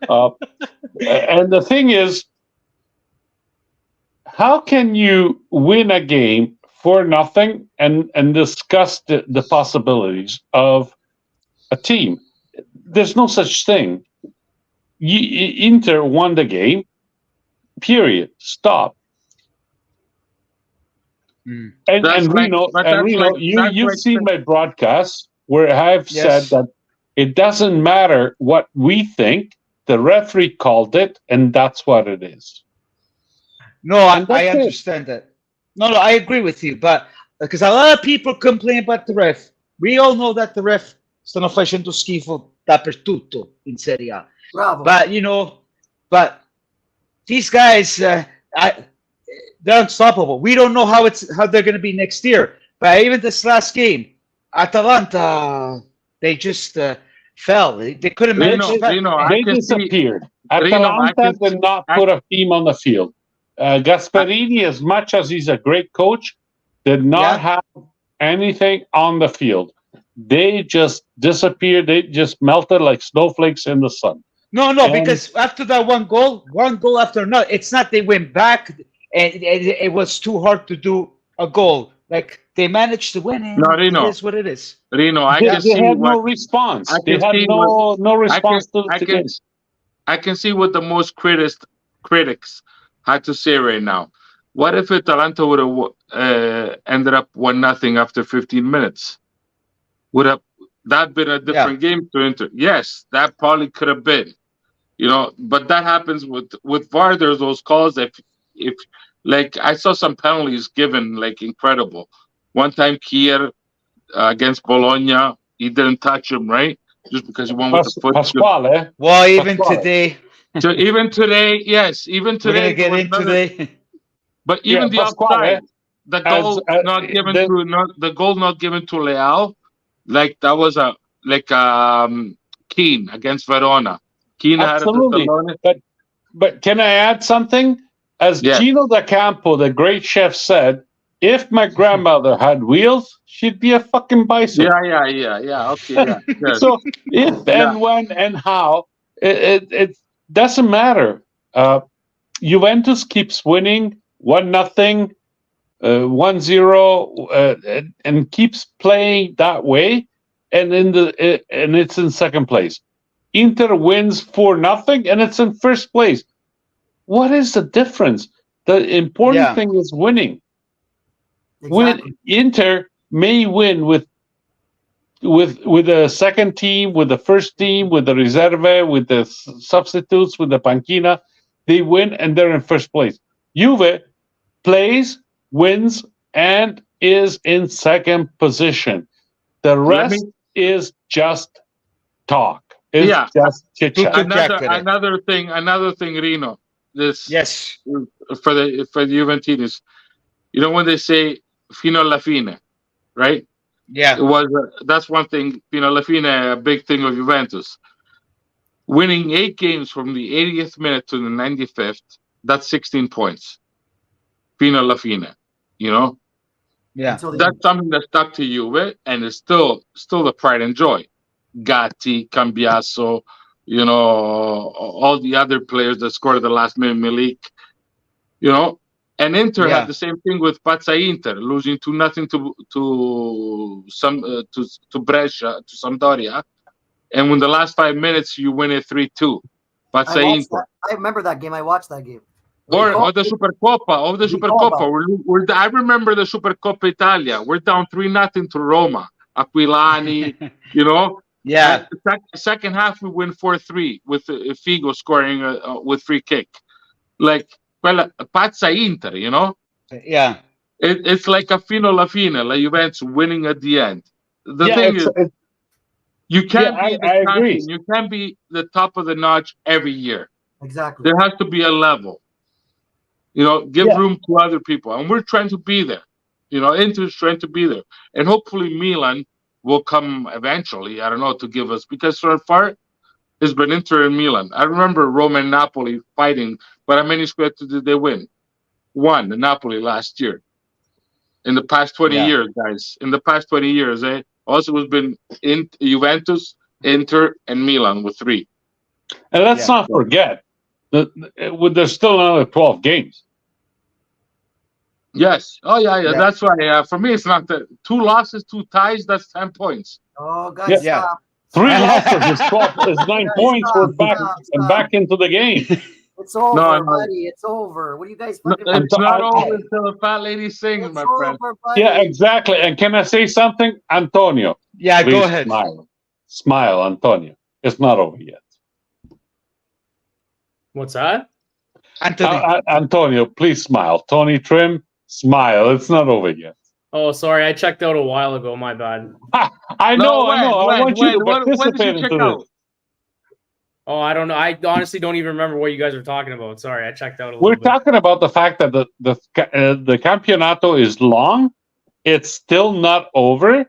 And the thing is, how can you win a game for nothing and discuss the possibilities of a team? There's no such thing. Inter won the game, period. Stop. And Rino, you've seen my broadcast where I've said that it doesn't matter what we think. The referee called it, and that's what it is. No, And that's I it. understand that. No, I agree with you, but because a lot of people complain about the ref, we all know that the ref stanno facendo schifo dappertutto in Serie A. Bravo. But but these guys, they're unstoppable. We don't know how they're going to be next year. But even this last game, Atalanta, they just fell. They couldn't manage. They disappeared. Rino, I Atalanta can did not put a team on the field. Gasperini, as much as he's a great coach, did not have anything on the field. They just disappeared. They just melted like snowflakes in the sun. No, because after that one goal after another, it's not they went back and it was too hard to do a goal. Like they managed to win, and Rino. it is what it is. Rino, I They can see had what no response. I They can had see no response to this. I can see what the most critics had to say right now. What if Atalanta would have ended up 1-0 after 15 minutes? Would have that been a different game to Inter? Yes, that probably could have been. But that happens with VAR. There's those calls. If like I saw some penalties given, like incredible. One time, Kier against Bologna, he didn't touch him, right? Just because he went with the foot. Pasquale. Well, even today. So even today, yes, even today. We're gonna get in today. But even the offside, the goal the goal not given to Leao, like that was Keane against Verona. Keane Absolutely. But can I add something? As Gino da Campo, the great chef, said, if my grandmother had wheels, she'd be a fucking bicycle. Yeah. Okay, yeah. So if and when and how, it doesn't matter. Juventus keeps winning 1-0, 1-0, and keeps playing that way, and it's in second place. Inter wins 4-0, and it's in first place. What is the difference? The important thing is winning. Exactly. Inter may win with the second team, with the first team, with the reserve, with the substitutes, with the panchina, they win and they're in first place. Juve plays, wins, and is in second position. The rest is just talk. It's just chit chat. Another thing, Rino. This for the Juventines. When they say fino alla fine, right? Yeah, it was. That's one thing. Fino alla fine, a big thing of Juventus. Winning 8 games from the 80th minute to the 95th. That's 16 points. Fino alla fine. Yeah. That's something that stuck to Juve, and it's still the pride and joy. Gatti, Cambiaso, all the other players that scored the last minute, Milik, and Inter had the same thing with Pazza Inter, losing 2-0 to Brescia, to Sampdoria, and when the last 5 minutes you win it 3-2. Pazza Inter. I remember that game. I watched that game. Or the Supercoppa. I remember the Supercoppa Italia. We're down 3-0 to Roma. Aquilani, Yeah. Second half we win 4-3 with Figo scoring with free kick. Like Pazza Inter, Yeah. It's like a fino alla fine, like Juventus winning at the end. The thing is, you can't be the champion. You can't be the top of the notch every year. Exactly. There has to be a level. Give room to other people, and we're trying to be there. Inter's trying to be there, and hopefully Milan will come eventually. I don't know, to give us, because so far it's been Inter and Milan. I remember Roma and Napoli fighting, but how many scudetto did they win? 1, Napoli last year. In the past 20 years, guys. In the past 20 years, also has been in Juventus, Inter, and Milan with 3. And let's not forget that there's still another 12 games. Yes. Oh, yeah. That's why, for me, it's not 2 losses, 2 ties, that's 10 points. Oh, guys, stop. 3 losses is 9 points. We're back into the game. It's over, buddy. It's over. What do you guys fucking It's not over until the fat lady sings, my friend. Buddy. Yeah, exactly. And can I say something? Antonio. Yeah, please go ahead. Smile, Antonio. It's not over yet. What's that? Anthony. Antonio, please smile. Tony Trim, smile. It's not over yet. Oh, sorry, I checked out a while ago. My bad. I know. I want you to when participate did you check into out? this. Oh, I don't know. I honestly don't even remember what you guys are talking about. Sorry, I checked out a We're little bit. talking about the fact that the Campeonato is long. It's still not over.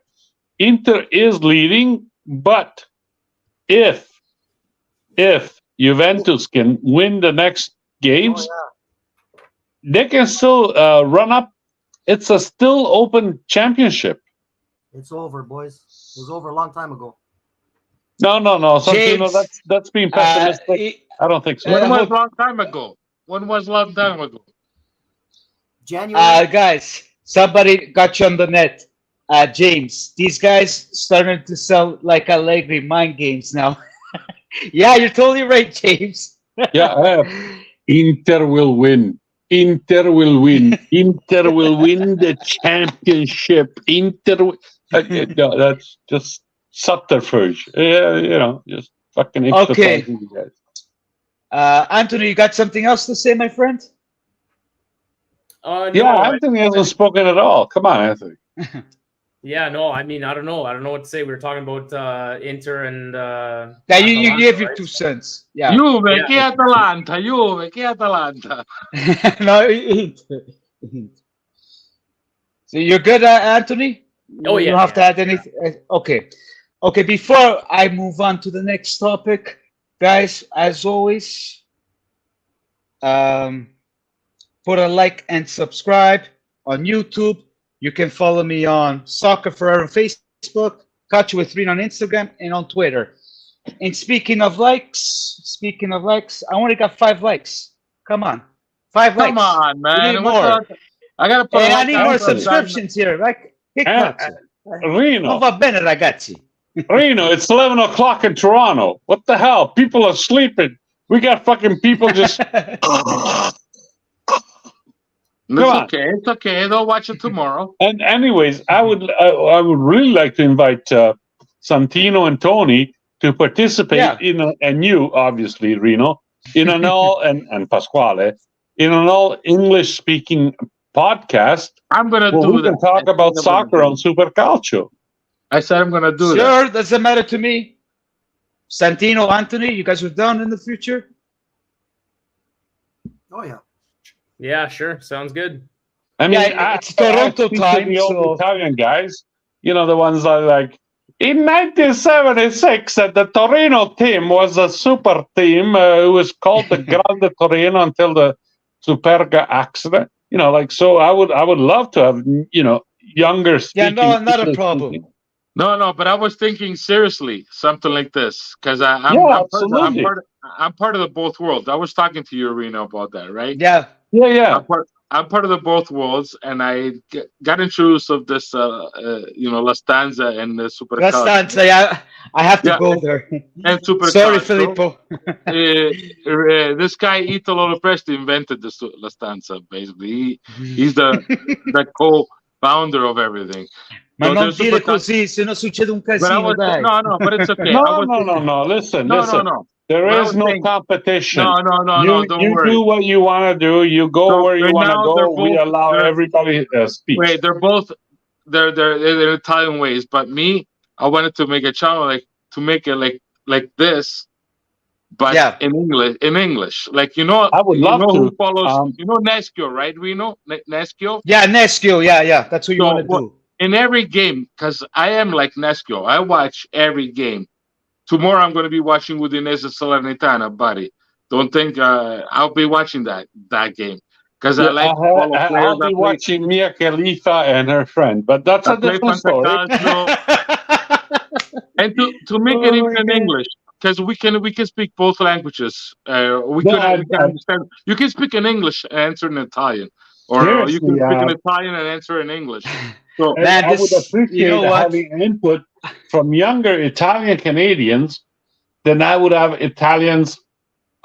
Inter is leading, but if Juventus can win the next games, they can still run up. It's a still open championship. It's over, boys. It was over a long time ago. No, Santino, James, that's being pessimistic. I don't think so. When was a long time ago? When was a long time ago? January. guys, somebody got you on the net. James, these guys started to sell like Allegri mind games now. Yeah, you're totally right, James. Yeah, Inter will win. Inter will win. Inter will win the championship. No, that's just subterfuge. Yeah, just fucking Okay. exercising you guys. Anthony, you got something else to say, my friend? No, Yeah, Anthony hasn't spoken at all. Come on, Anthony. Yeah, no, I mean, I don't know. I don't know what to say. We were talking about Inter and Yeah, you Atalanta, gave your right? 2 cents. Yeah. Juve, Yeah. chi Atalanta? Juve, chi Atalanta? No, Inter. So you're good, Anthony? Oh, You yeah, don't have to yeah, add anything. Okay. Okay, before I move on to the next topic, guys, as always, put a like and subscribe on YouTube. You can follow me on Soccer Forever on Facebook, Catch with Reno on Instagram, and on Twitter. And speaking of likes, I only got 5 likes. Come on. 5 likes. Come on, We man. need What's more. up? I gotta put And a I like need on more it. subscriptions here. Like, che cazzo? Reno, Non va bene, ragazzi. Reno, it's 11 o'clock in Toronto. What the hell? People are sleeping. We got fucking people just. It's Come on. okay. It's okay. They'll watch it tomorrow. And anyways, I would really like to invite Santino and Tony to participate and you obviously, Reno, in an all and Pasquale in an all English speaking podcast. I'm gonna where do we that. can talk about soccer on Super Calcio. I said I'm gonna do that. Sure, doesn't matter to me. Santino, Anthony, you guys are down in the future? Oh yeah. Yeah, sure. Sounds good. I mean, it's Toronto speak to time, the old so Italian guys, you know, the ones that are like, in 1976, the Torino team was a super team. It was called the Grande Torino until the Superga accident. You know, like, so I would love to have, you know, younger speaking. Yeah, no, not a English problem. speaking. No, but I was thinking seriously something like this because I'm part of the both worlds. I was talking to you, Reno, about that, right? Yeah. Yeah. I'm part of the both worlds, and I got introduced of this, La Stanza and the Super. La Stanza, yeah. I have to go there. And Super. Sorry, Filippo. This guy Italo Lopresti invented the La Stanza. Basically, he's the co-founder of everything. Ma non dire così, se no succede un casino, dai. No, but it's okay. No. Listen. No. There What I is was no saying- competition. No, don't You worry. do what you want to do. You go So where you right want to now, go. they're We both- allow they're- everybody to speak. Wait, they're Italian ways, but me, I wanted to make a channel to make it like this, but in English. Like, you know, I would love who to. follows, Neschio, right? We know Neschio. Yeah, Neschio, yeah. That's what you want to do. In every game, because I am like Neschio, I watch every game. Tomorrow I'm going to be watching Udinese Salernitana, buddy. Don't think I'll be watching that game because I like to follow players. I'll be watching Mia Khalifa and her friend, but that's a different story. And to make it even in English, because we can speak both languages. We can understand. You can speak in English and answer in Italian, or you can speak in Italian and answer in English. So I would appreciate having input from younger Italian Canadians than I would have Italians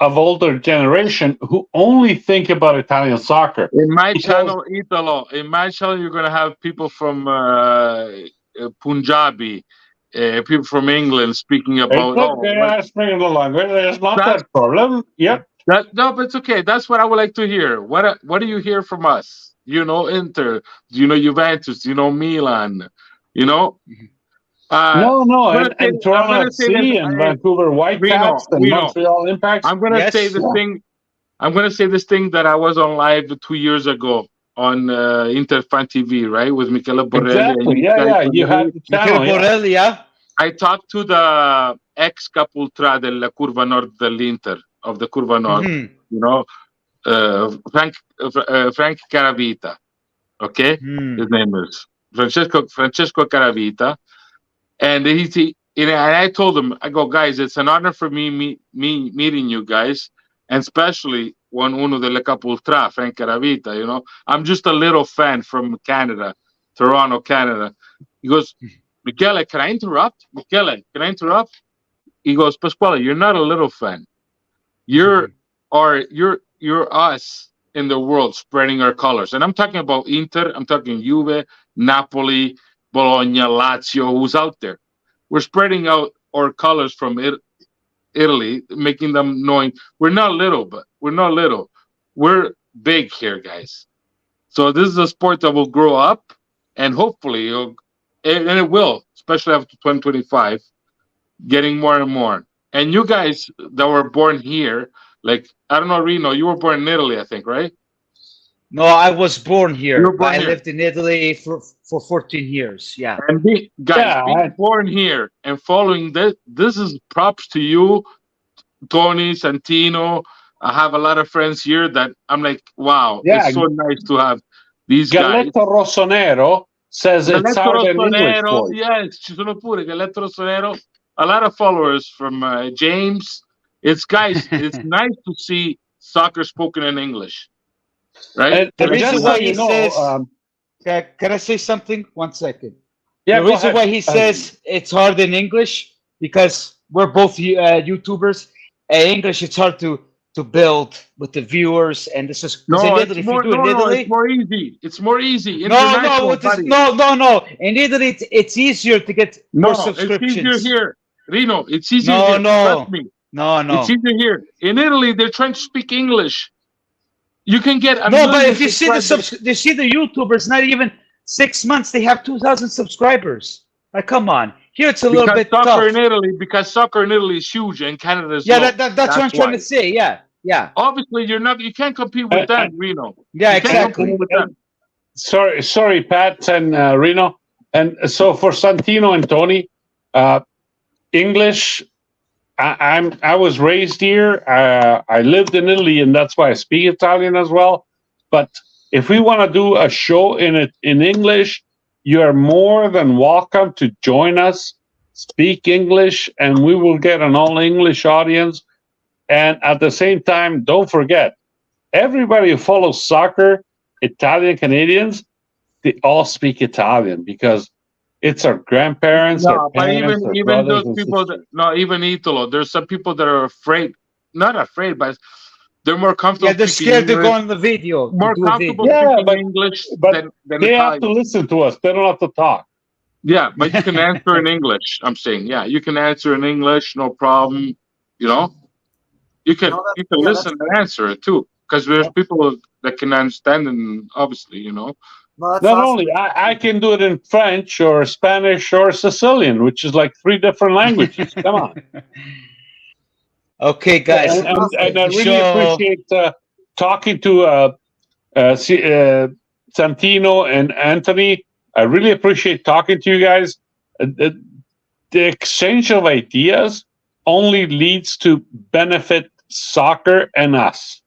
of older generation who only think about Italian soccer. In my channel, Italo, you're going to have people from Punjabi, people from England speaking about. There's not that problem. Yep. No, but it's okay. That's what I would like to hear. What do you hear from us? You know, Inter. You know, Juventus. You know, Milan. You know. No, I'm gonna say, and I'm Toronto gonna say this. FC and Vancouver Whitecaps and Reno. Montreal Impacts. I'm gonna say Yes. this thing. I'm gonna say this thing that I was on live 2 years ago on Interfan TV, right, with Michele Borrelli. Exactly. And Yeah. You had the Michele channel. Yeah. Borrelli, yeah. I talked to the ex Capultra della Curva Nord dell'Inter of the Curva Nord. Mhm. You know, Frank Caravita. Okay, Hmm. his name is Francesco Caravita, and and I told him, I go, guys, it's an honor for me meeting you guys, and especially uno delle Capultra, Frank Caravita. You know, I'm just a little fan from Canada, Toronto, Canada. He goes, Michele, can I interrupt? Michele, can I interrupt? He goes, Pasquale, you're not a little fan. You're us in the world spreading our colors. And I'm talking about Inter, I'm talking Juve, Napoli, Bologna, Lazio, who's out there. We're spreading out our colors from Italy, making them knowing we're not little, but we're not little. We're big here, guys. So this is a sport that will grow up, and hopefully, and it will, especially after 2025, getting more and more. And you guys that were born here, like, I don't know, Reno, you were born in Italy, I think, right? No, I was born You here, were but born I here. lived in Italy for 14 years. Yeah. And being born here and following this is props to you, Tony, Santino. I have a lot of friends here that I'm like, wow, Yeah. it's so nice to have these guys. Galletto Rossonero says it's Galletto hard in English Rossonero, for you. yes, ci sono pure Galletto Rossonero. A lot of followers from James. It's guys, it's nice to see soccer spoken in English, right? The And reason just why so he you know, says, can I say something? 1 second. yeah, The go reason ahead. why he says it's hard in English, because we're both YouTubers. In English, it's hard to build with the viewers, and this is because in No, Italy, it's if you more. do in No, Italy, it's more easy. It's more easy. no, International, buddy. no. In Italy, it's easier to get more No, it's subscriptions. easier here, Reno. It's easier No, here. no. Trust me. No. It's easier here. In Italy, they're trying to speak English. You can get a No, but million if you see the YouTubers, not even 6 months, they have 2,000 subscribers. Like, come on. Here it's a little bit soccer tough. in Italy, because soccer in Italy is huge and Canada is Yeah, low. that's what I'm trying to say. Yeah. Obviously, you can't compete with them, Reno. Yeah, You can't exactly. compete with them. Sorry, Pat and Reno. And so for Santino and Tony, English. I was raised here. I lived in Italy, and that's why I speak Italian as well. But if we want to do a show in English, you are more than welcome to join us. Speak English, and we will get an all-English audience. And at the same time, don't forget, everybody who follows soccer, Italian Canadians, they all speak Italian because it's our grandparents, our No, but parents, our even brothers those and people, sisters. even Italo, there's some people that are afraid, not afraid, but they're more comfortable. Yeah, they're speaking scared to English, go on the video. to more do a comfortable video. Yeah, speaking but- English but than They have to Italian. listen to us. They don't have to talk. Yeah, but you can answer in English. I'm saying, yeah, you can answer in English, no problem. You know, you can No, listen and answer it too, because there's people that can understand, and obviously, you know. No, that's Not awesome. only, I can do it in French or Spanish or Sicilian, which is like 3 different languages. Come on. Okay, guys. And I really So- appreciate talking to Santino and Anthony. I really appreciate talking to you guys. The exchange of ideas only leads to benefit soccer and us.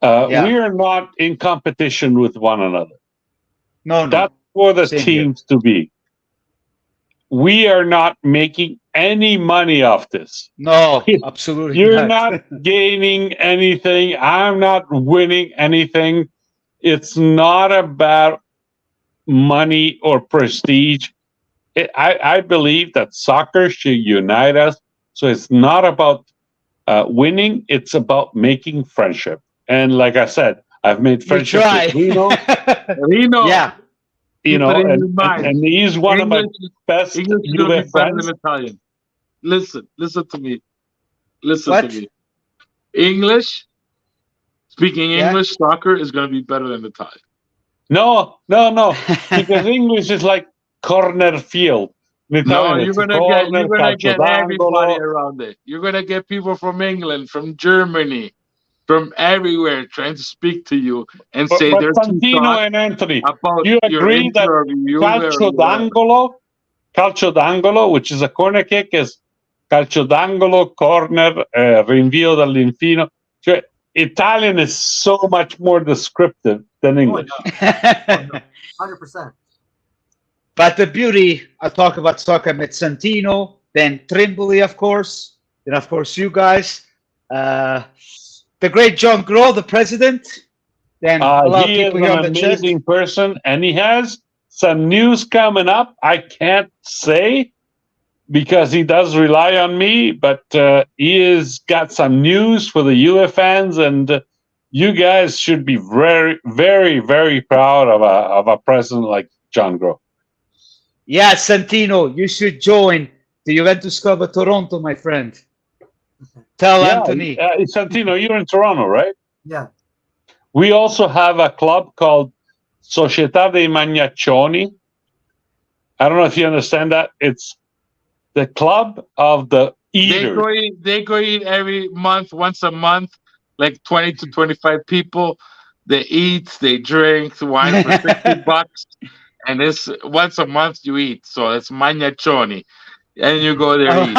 Yeah. We are not in competition with one another. No. That's for the Same teams to be. We are not making any money off this. No, absolutely You're not gaining anything. I'm not winning anything. It's not about money or prestige. I believe that soccer should unite us. So it's not about winning. It's about making friendship. And like I said, I've made You friendship try. with Reno. Reno, Yeah. You keep know, it in and, your mind. and he's one of my best English is gonna Juve be better friends. than Italian. Listen to me. Listen What? to me. speaking English, soccer is going to be better than the Thai. No, because English is like corner field. In No, Italian, you're it's gonna corner, get calcio everybody d'angolo. around it. You're gonna get people from England, from Germany, from everywhere trying to speak to you and say But their two Santino thoughts and Anthony, about you your agree that intro of calcio d'angolo, which is a corner kick, is calcio d'angolo, corner, rinvio dall'infino. Cioè, Italian is so much more descriptive than English. 100%. But the beauty, I talk about soccer, I met Santino, then Trimboli, of course, then of course you guys, the great John Grohl, the president, then a lot of He is people here an on the chat. amazing person, and he has some news coming up. I can't say because he does rely on me, but he has got some news for the UF fans, and you guys should be very, very, very proud of a president like John Grohl. Yeah, Santino, you should join the Juventus Club of Toronto, my friend. Tell Anthony. Santino, you're in Toronto, right? Yeah. We also have a club called Società dei Magnaccioni. I don't know if you understand that. It's the club of the eaters. They go eat every month, once a month, like 20 to 25 people. They eat, they drink wine for $60. And this once a month you eat, so it's Magnaccioni, and you go there and eat.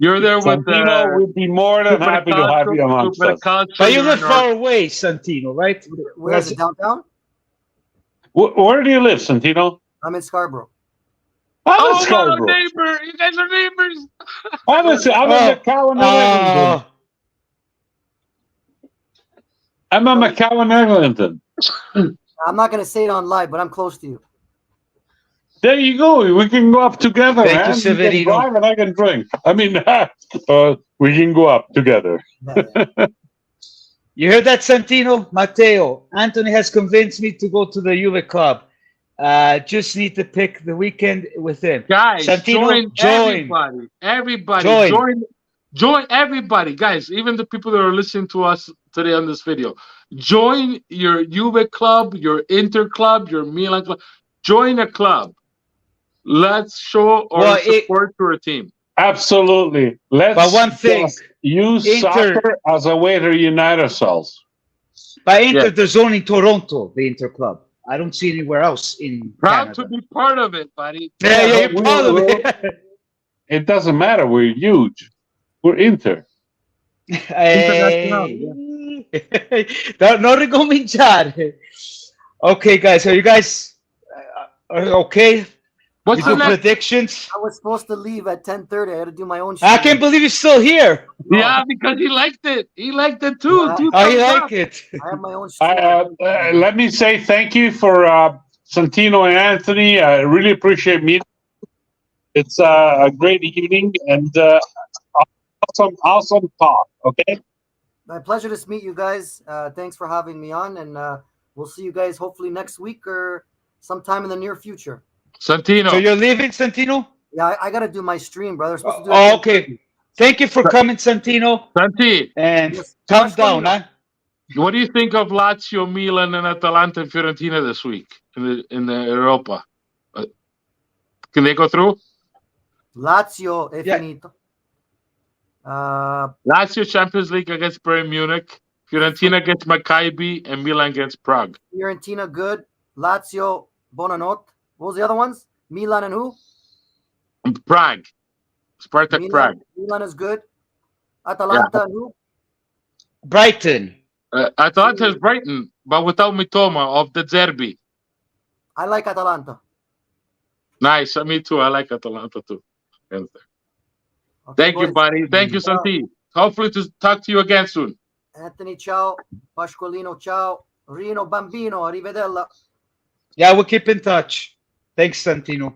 You're there with Santino would be more than happy to have you amongst us. But you live far away, Santino, right? Where is it, downtown? Where do you live, Santino? I'm in Scarborough. I'm in Scarborough. Neighbor! You guys are neighbors. I'm in McCowan, Eglinton. I'm in McCowan, Eglinton. I'm not going to say it on live, but I'm close to you. There you go. We can go up together, Thank man. you, You Severino. can drive and I can drink. I mean, we can go up together. Yeah. You heard that, Santino? Matteo, Anthony has convinced me to go to the Juve club. Just need to pick the weekend with him. Guys, Santino, join everybody. Join everybody, guys. Even the people that are listening to us today on this video. Join your Juve club, your Inter club, your Milan club. Join a club. Let's show our support for a team. Absolutely. Let's But one thing, use soccer as a way to unite ourselves. By Inter, there's only Toronto, the Inter club. I don't see anywhere else in Proud Canada. to be part of it, buddy. Yeah, you're proud of it. It doesn't matter. We're huge. We're Inter. Non ricominciare. Okay, guys, are you guys okay? What's We the do next? predictions. I was supposed to leave at 10:30. I had to do my own. I can't believe you're still here. Yeah, because he liked it. He liked it too. Yeah. I like it. I have my own. Let me say thank you for Santino and Anthony. I really appreciate meeting. It's a great evening and awesome talk. Okay. My pleasure to meet you guys. Thanks for having me on, and we'll see you guys hopefully next week or sometime in the near future. Santino. So you're leaving, Santino? Yeah, I got to do my stream, brother. Supposed to do Oh, okay. Thank you for coming, Santino. Santi, And Yes. thumbs down, huh? what do you think of Lazio, Milan, and Atalanta and Fiorentina this week in the Europa? Can they go through? Lazio è Yeah. finito. Lazio Champions League against Bayern Munich, Fiorentina against Maccabi, and Milan against Prague. Fiorentina good. Lazio buonanotte. What was the other ones? Milan and who? Prague. Spartak Prague. Milan is good. Atalanta and who? Brighton. Atalanta is Brighton, but without Mitoma of the Zerbi. I like Atalanta. Nice. Me too. I like Atalanta too. Okay, Thank you, boys. buddy. Thank you, Santi. Hopefully to talk to you again soon. Anthony, ciao. Pasqualino, ciao. Rino Bambino, arrivedella. Yeah, we'll keep in touch. Thanks, Santino.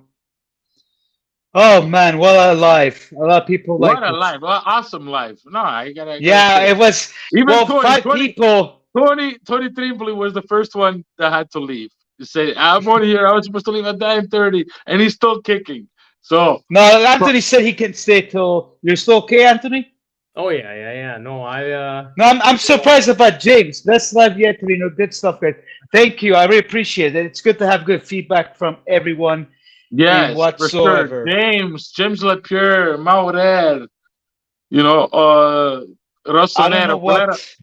Oh man, what a life! A lot of people like What a it. live. What awesome live. No, I gotta Yeah, say. it was. Even Well, Tony, 5 Tony, people. Tony Trimboli was the first one that had to leave. He said, I'm on here. I was supposed to leave at 9:30, and he's still kicking. So No, Anthony said he can stay till. You're still okay, Anthony? Oh yeah. No, No, I'm surprised about James. Best live yet, Reno. Good stuff, guys. Thank you. I really appreciate it. It's good to have good feedback from everyone and Yes, for sure. whatsoever. James Lapierre, Maurer, I don't know Rossonero. what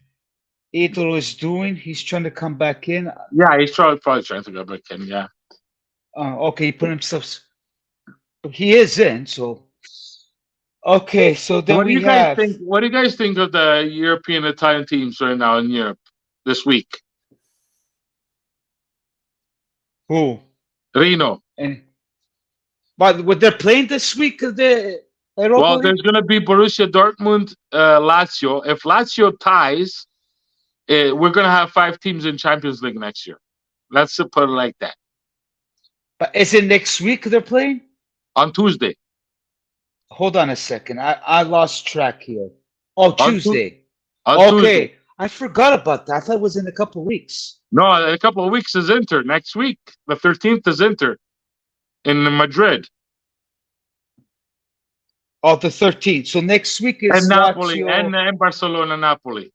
Ito is doing. He's trying to come back in. Yeah, he's probably trying to go back in. Yeah. Okay, he put himself. He is in, so. Okay, so then What do we you guys have. think? What do you guys think of the European Italian teams right now in Europe this week? Who? Reno. And but what they're playing this week, the Europa Well, League? there's going to be Borussia Dortmund, Lazio. If Lazio ties, we're going to have 5 teams in Champions League next year. Let's put it like that. But is it next week they're playing? On Tuesday. Hold on a second. I lost track here. Oh, On Tuesday. On Okay. Tuesday. I forgot about that. I thought it was in a couple weeks. No, in a couple of weeks is Inter. Next week, the 13th is Inter in Madrid. Oh, the 13th. So next week is And Napoli Lazio. and Barcelona Napoli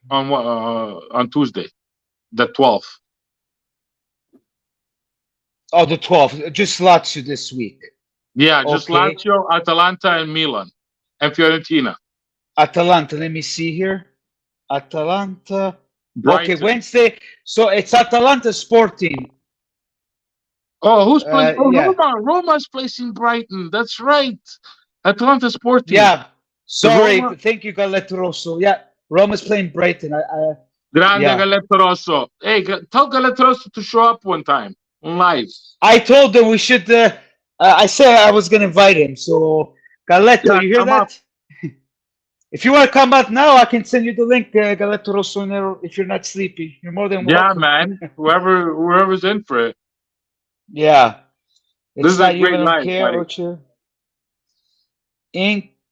on Tuesday, the 12th. Oh, the 12th. Just Lazio this week. Yeah, just Okay. Lazio, Atalanta, and Milan, and Fiorentina. Atalanta. Let me see here. Atalanta. Brighton. Okay, Wednesday. So it's Atalanta Sporting. Oh, who's playing? yeah. Roma. Roma's placing Brighton. That's right. Atalanta Sporting. Yeah. Sorry. Roma- Thank you, Galletto Rosso. Yeah. Roma's playing Brighton. Grande Yeah. Galletto Rosso. Hey, tell Galletto Rosso to show up one time on live. I told them we should. I said I was going to invite him. So, Galletto, Yeah, you hear come that? If you want to come out now, I can send you the link, Galletto Rosso. If you're not sleepy, you're more than Yeah, welcome. man. Whoever's in for it. Yeah. This is a great even live, care, buddy. Ocho.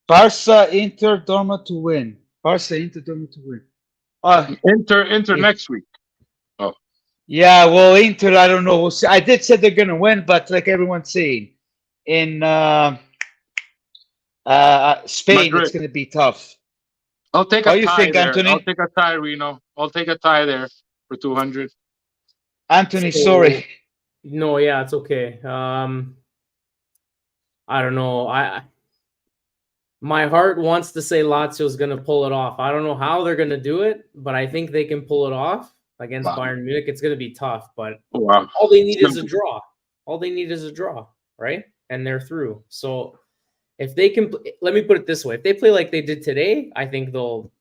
Barca, Inter, Dortmund to win. Barca, Inter, Dortmund to win. Inter Yeah. next week. Yeah, well, Inter, I don't know. We'll see. I did say they're going to win, but like everyone's saying, in Spain, Madrid. it's going to be tough. I'll take What a do you tie think, there. Anthony? I'll take a tie, Reno. I'll take a tie there for 200. Anthony, So- sorry. No, yeah, it's okay. I don't know. My heart wants to say Lazio's going to pull it off. I don't know how they're going to do it, but I think they can pull it off against Wow. Bayern Munich. It's going to be tough, but Oh, wow. all they need It's is a gonna draw. All they need is a draw, right? And they're through. So if they can, let me put it this way: if they play like they did today, I think they'll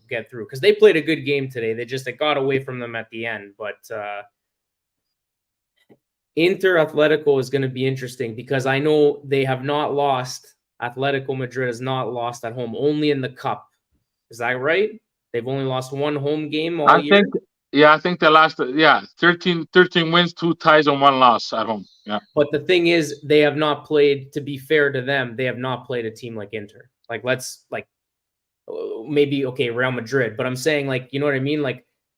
get through because they played a good game today. It got away from them at the end, but Inter Atletico is going to be interesting because I know they have not lost. Atletico Madrid has not lost at home, only in the cup. Is that right? They've only lost one home game all year. I think the last 13 wins, 2 ties, and 1 loss at home. Yeah. But the thing is, they have not played, to be fair to them, they have not played a team like Inter. Maybe, okay, Real Madrid. But I'm saying, you know what I mean?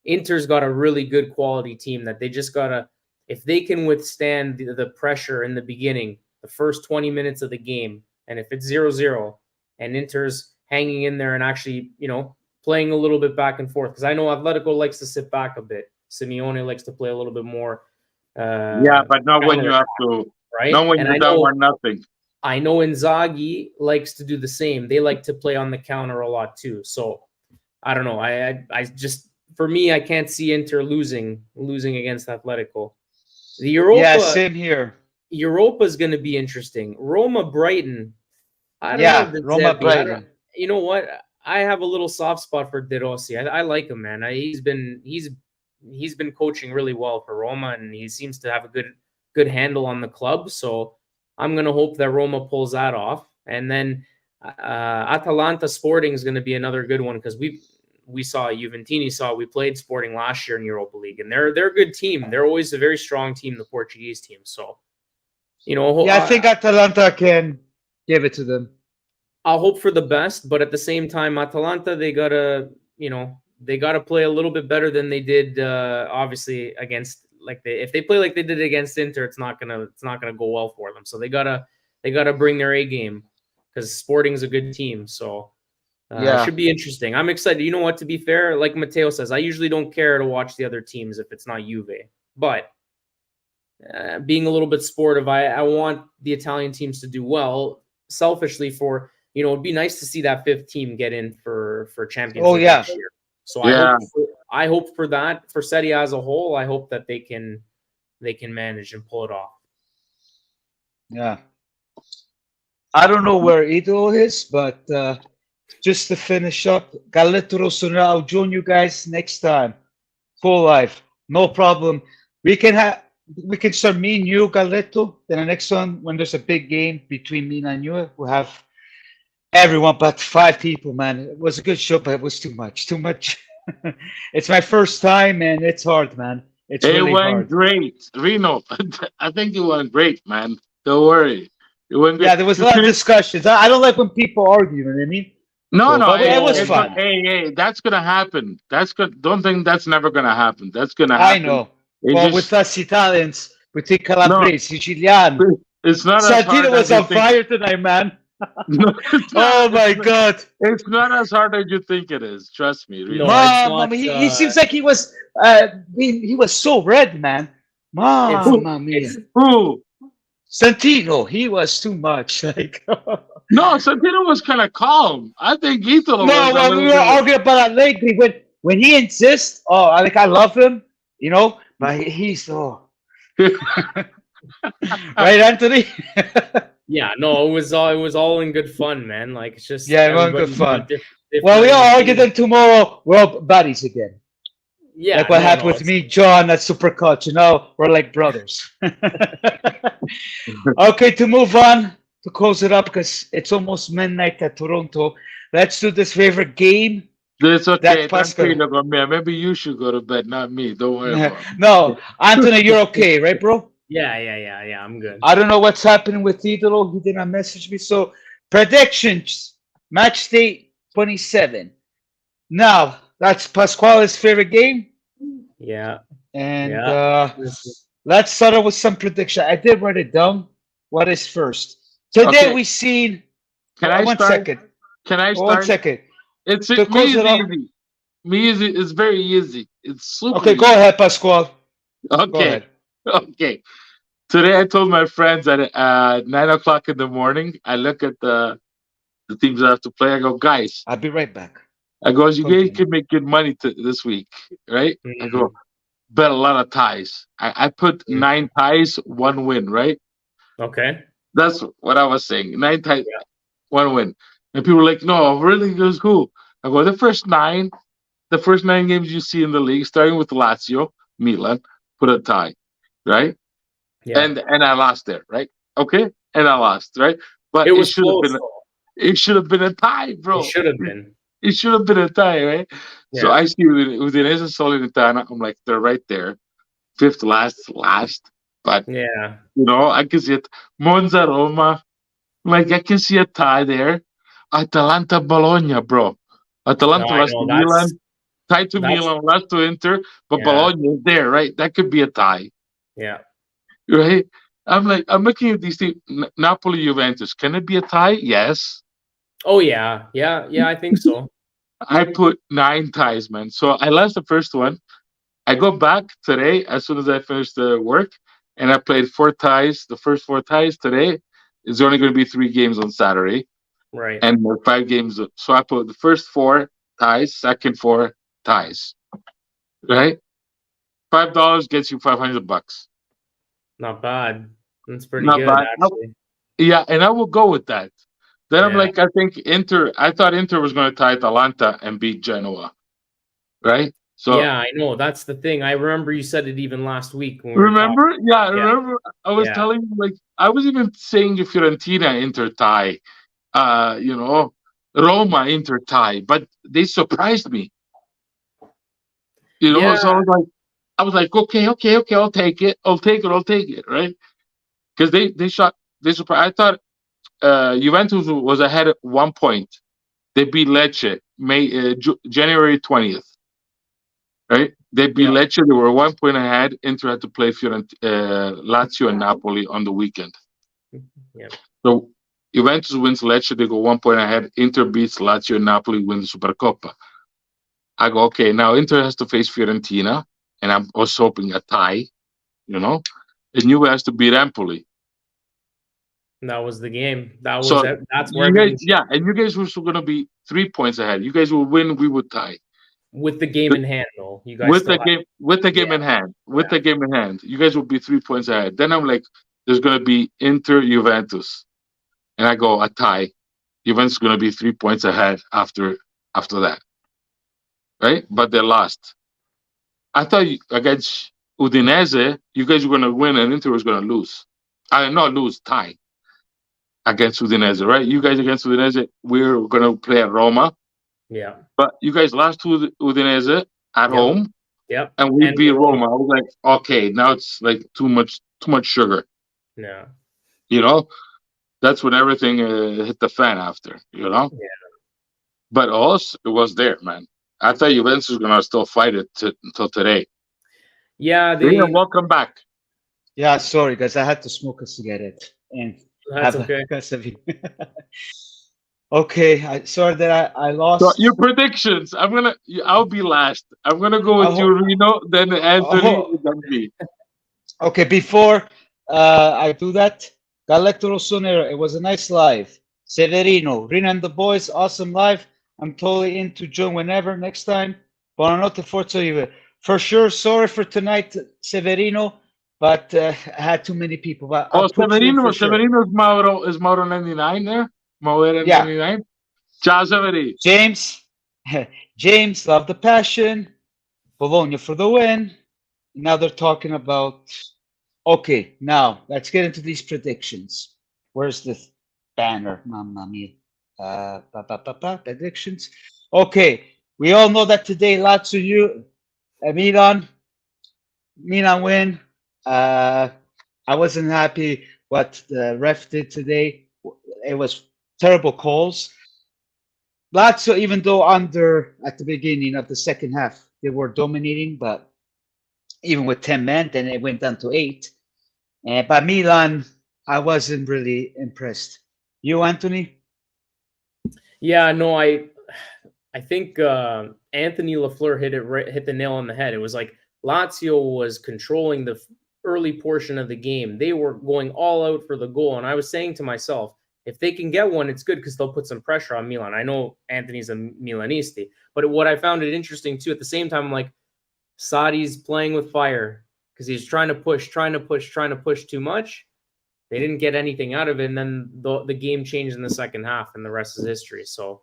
Inter's got a really good quality team that they just got to, if they can withstand the pressure in the beginning, the first 20 minutes of the game, and if it's 0-0 and Inter's hanging in there and actually, playing a little bit back and forth, because I know Atletico likes to sit back a bit. Simeone likes to play a little bit more. But not when you have to. Right? Not when And you're down 1-0. I know Inzaghi likes to do the same. They like to play on the counter a lot too. So I don't know. I just, for me, I can't see Inter losing against Atletico. The Europa, Yeah, same here. Europa is going to be interesting. Roma Brighton. I don't know. Roma Brighton. You know what? I have a little soft spot for De Rossi. I like him, man. He's been coaching really well for Roma, and he seems to have a good handle on the club. So I'm gonna hope that Roma pulls that off, and then Atalanta Sporting is going to be another good one because we saw Juventini we played Sporting last year in Europa League, and they're a good team. They're always a very strong team, the Portuguese team. So I think Atalanta can give it to them. I'll hope for the best, but at the same time, Atalanta, they gotta play a little bit better than they did. Obviously, against if they play like they did against Inter, it's not gonna go well for them. So they gotta bring their A game because Sporting's a good team. So Yeah. It should be interesting. I'm excited. You know what? To be fair, like Matteo says, I usually don't care to watch the other teams if it's not Juve. But being a little bit sportive, I want the Italian teams to do well. Selfishly, for it'd be nice to see that fifth team get in for Champions League next year. So I hope for that for Serie as a whole. I hope that they can manage and pull it off. Yeah. I don't know where Idol is, but just to finish up, Galletto Rossonera, I'll join you guys next time. Full life, no problem. We can start me and you, Galletto. Then the next one, when there's a big game between me and you, we'll have everyone but 5 people, man. It was a good show, but it was too much. It's my first time, and it's hard, man. It really went hard. great, Reno. I think it went great, man. Don't worry. It went great. Yeah, there was a lot of discussions. I don't like when people argue, you know what I mean? No, it was fun. Hey, that's gonna happen. That's good. Don't think that's never gonna happen. That's gonna happen. I know. With us Italians, we think Calabrese, Sicilian. It's not. Santino was on fire tonight, man. No, oh my God! It's not as hard as you think it is. Trust me. Really. No, he seems like he was. He was so red, man. Mamma mia. Who? Santino. He was too much. Like. No, Santino was kind of calm. I think Italo. No, we were arguing about that lately. When he insists, I love him, but he's so. Right, Anthony? Yeah, no, it was all in good fun, man. Like it's just it was good fun. Well, we all argue then tomorrow. We're all buddies again. Yeah, like what happened with me, John, at Superculture. We're like brothers. Okay, to move on, to close it up, because it's almost midnight at Toronto. Let's do this favorite game. It's okay. That's Maybe you should go to bed, not me. Don't worry about it. No, Anthony, you're okay, right, bro? Yeah. I'm good. I don't know what's happening with Idolo. He did not message me. So, predictions. Match day 27. Now, that's Pasquale's favorite game. Yeah. And let's start off with some prediction. I did write it down. What is first? Today we seen. Can I start? Can I start? 1 second. It's easy. It's very easy. It's super Okay, easy. go ahead, Pasquale. Okay. Okay. Today I told my friends at 9:00 in the morning, I look at the teams I have to play. I go, guys. I'll be right back. I go, you guys can make good money this week, right? Mm-hmm. I go, bet a lot of ties. I put 9 ties, 1 win, right? Okay. That's what I was saying. 9 ties, 1 win. And people were like, no, really? It was cool. I go, the first 9 games you see in the league, starting with Lazio, Milan, put a tie, right? Yeah. And I lost there, right? Okay? And I lost, right? But it was it should have been a tie, bro. It should have been. It should have been a tie, right? Yeah. So I see Udinese Salernitana. I'm like, they're right there. 5th last. But, I can see it. Monza Roma. Like, I can see a tie there. Atalanta Bologna, bro. Atalanta lost to Milan. Tied to Milan, lost to Inter. But Bologna is there, right? That could be a tie. Yeah. Right? I'm looking at these things. Napoli Juventus. Can it be a tie? Yes. Oh, yeah. Yeah, I think so. I put 9 ties, man. So I lost the first one. I go back today as soon as I finish the work, and I played 4 ties. The first 4 ties today. It's only going to be 3 games on Saturday. Right. And 5 games. So I put the first 4 ties, second 4 ties. Right? $5 gets you $500. Not bad. That's pretty Not good, bad. actually. Yeah, and I will go with that. Then I'm like, I thought Inter was going to tie Atalanta and beat Genoa. Right? So yeah, I know. That's the thing. I remember you said it even last week. When remember? Yeah, I remember. I was telling you, like, I was even saying Fiorentina Inter tie, Roma Inter tie, but they surprised me. So I was like, okay, I'll take it, right? Because they surprised. I thought Juventus was ahead at 1 point. They beat Lecce January 20th. Right? They beat Lecce. They were 1 point ahead. Inter had to play Lazio and Napoli on the weekend. Yeah. So Juventus wins Lecce, they go 1 point ahead. Inter beats Lazio and Napoli win the Supercoppa. I go, okay, now Inter has to face Fiorentina, and I was hoping a tie, and Juve has to beat Empoli. That was the game. That's So where you guys, everything and you guys were still going to be 3 points ahead. You guys will win, we would tie. with the game in hand, though. You guys With still the game in hand. With the game in hand. You guys will be 3 points ahead. Then I'm like, there's going to be Inter Juventus. And I go, a tie. Juventus is going to be 3 points ahead after that. Right? But they lost. I thought against Udinese, you guys were going to win and Inter was going to lose. Not lose, tie against Udinese, right? You guys against Udinese, we're going to play at Roma. Yeah. But you guys lost to Udinese at home. Yep. And we beat Roma. I was like, okay, now it's like too much sugar. Yeah. That's when everything hit the fan after, Yeah. But us, it was there, man. I thought Juventus was going to still fight it until today. Yeah. Welcome back. Yeah, sorry, guys. I had to smoke a cigarette. And That's okay. Because of you. Okay, sorry that I lost. So your predictions. I'll be last. I'm gonna go with you, Reno, then Anthony, then me. Okay, before I do that, Galletto Rossonero, it was a nice live. Severino, Reno and the boys, awesome live. I'm totally in to join whenever next time. Buonanotte, Forza Juve. For sure, sorry for tonight, Severino, but I had too many people. But Severino's Mauro is Mauro 99 there. Mauro 99. Ciao, Severi. James, love the passion. Bologna for the win. Now they're talking about. Okay, now let's get into these predictions. Where's the banner? Mamma mia. Predictions. Okay, we all know that today Lazio, Milan win. I wasn't happy what the ref did today. It was terrible calls. Lazio, even though at the beginning of the second half, they were dominating, but even with 10 men, then it went down to 8. But Milan, I wasn't really impressed. You, Anthony? Yeah, no, I think Anthony Lafleur hit the nail on the head. It was like Lazio was controlling the early portion of the game. They were going all out for the goal, and I was saying to myself, if they can get one, it's good because they'll put some pressure on Milan. I know Anthony's a Milanisti, but what I found it interesting too, at the same time, I'm like, Sadi's playing with fire because he's trying to push too much. They didn't get anything out of it, and then the game changed in the second half, and the rest is history. So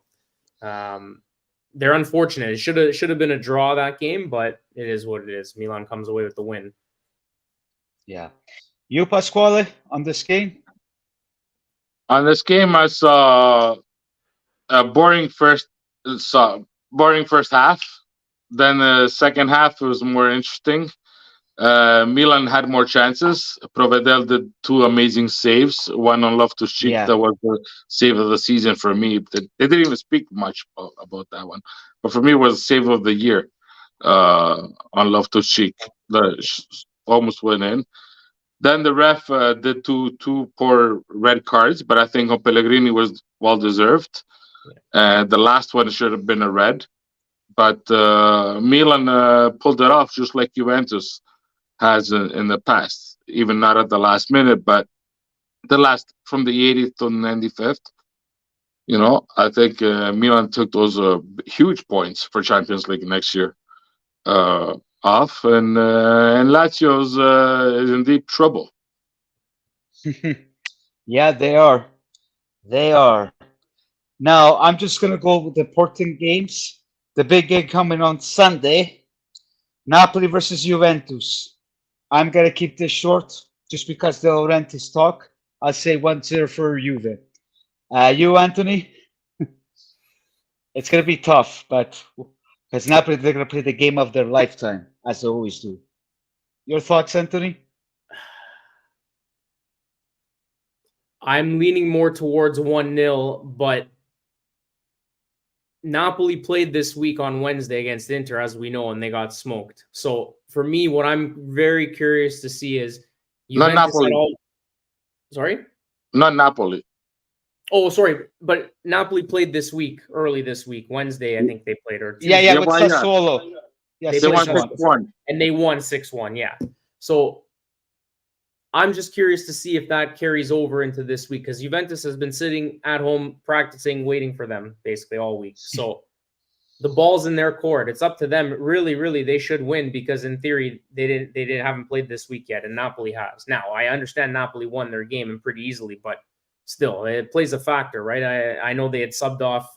they're unfortunate. It should have been a draw that game, but it is what it is. Milan comes away with the win. Yeah. You, Pasquale, on this game? On this game, I saw a boring first half. Then the second half was more interesting. Milan had more chances. Provedel did 2 amazing saves. One on Loftus-Cheek, that was the save of the season for me. They didn't even speak much about that one, but for me, it was the save of the year on Loftus-Cheek. Almost went in. Then the ref did two poor red cards, but I think Pellegrini was well deserved. The last one should have been a red, but Milan pulled it off just like Juventus has in the past, even not at the last minute, but from the 80th to 95th. I think Milan took those huge points for Champions League next year off, and Lazio's is in deep trouble. Yeah, they are. Now, I'm just going to go with the important games. The big game coming on Sunday, Napoli versus Juventus. I'm going to keep this short just because De Laurentiis talk. I'll say 1-0 for Juve. You, Anthony? It's going to be tough, but because Napoli, they're going to play the game of their lifetime, as they always do. Your thoughts, Anthony? I'm leaning more towards 1-0, but Napoli played this week on Wednesday against Inter, as we know, and they got smoked. So for me, what I'm very curious to see is Not Napoli. Sorry? Not Napoli. Oh, sorry, but Napoli played this week, early this week, Wednesday. I think they played, or Tuesday. Yeah, yeah, Yeah, with why not? Sassuolo. Yeah, They They won played 6-1. 6-1. and they won 6-1. Yeah. So I'm just curious to see if that carries over into this week because Juventus has been sitting at home practicing, waiting for them basically all week. So the ball's in their court. It's up to them. Really, really, they should win because in theory they haven't played this week yet, and Napoli has. Now I understand Napoli won their game and pretty easily, but still it plays a factor, right? I know they had subbed off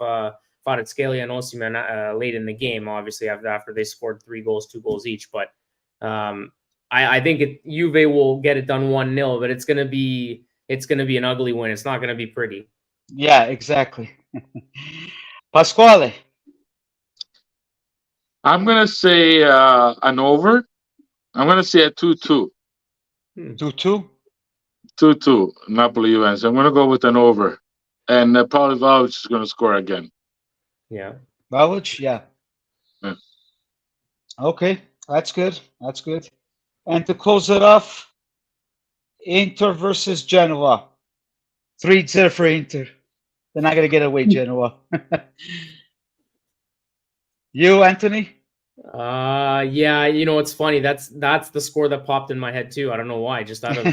Kvaratskhelia and Osimhen late in the game, obviously after they scored 3 goals, 2 goals each, but I think Juve will get it done 1-0, but it's gonna be an ugly win. It's not gonna be pretty. Yeah, exactly. Pasquale. I'm gonna say an over. I'm gonna say a 2-2. 2-2. 2-2. Napoli Juventus. I'm gonna go with an over, and Paul Vlahovic is gonna score again. Yeah. Balich, yeah. Yeah. Okay, that's good. That's good. And to close it off, Inter versus Genoa. 3-0 for Inter. They're not going to get away, Genoa. You, Anthony? Yeah, it's funny. That's the score that popped in my head too. I don't know why, just out of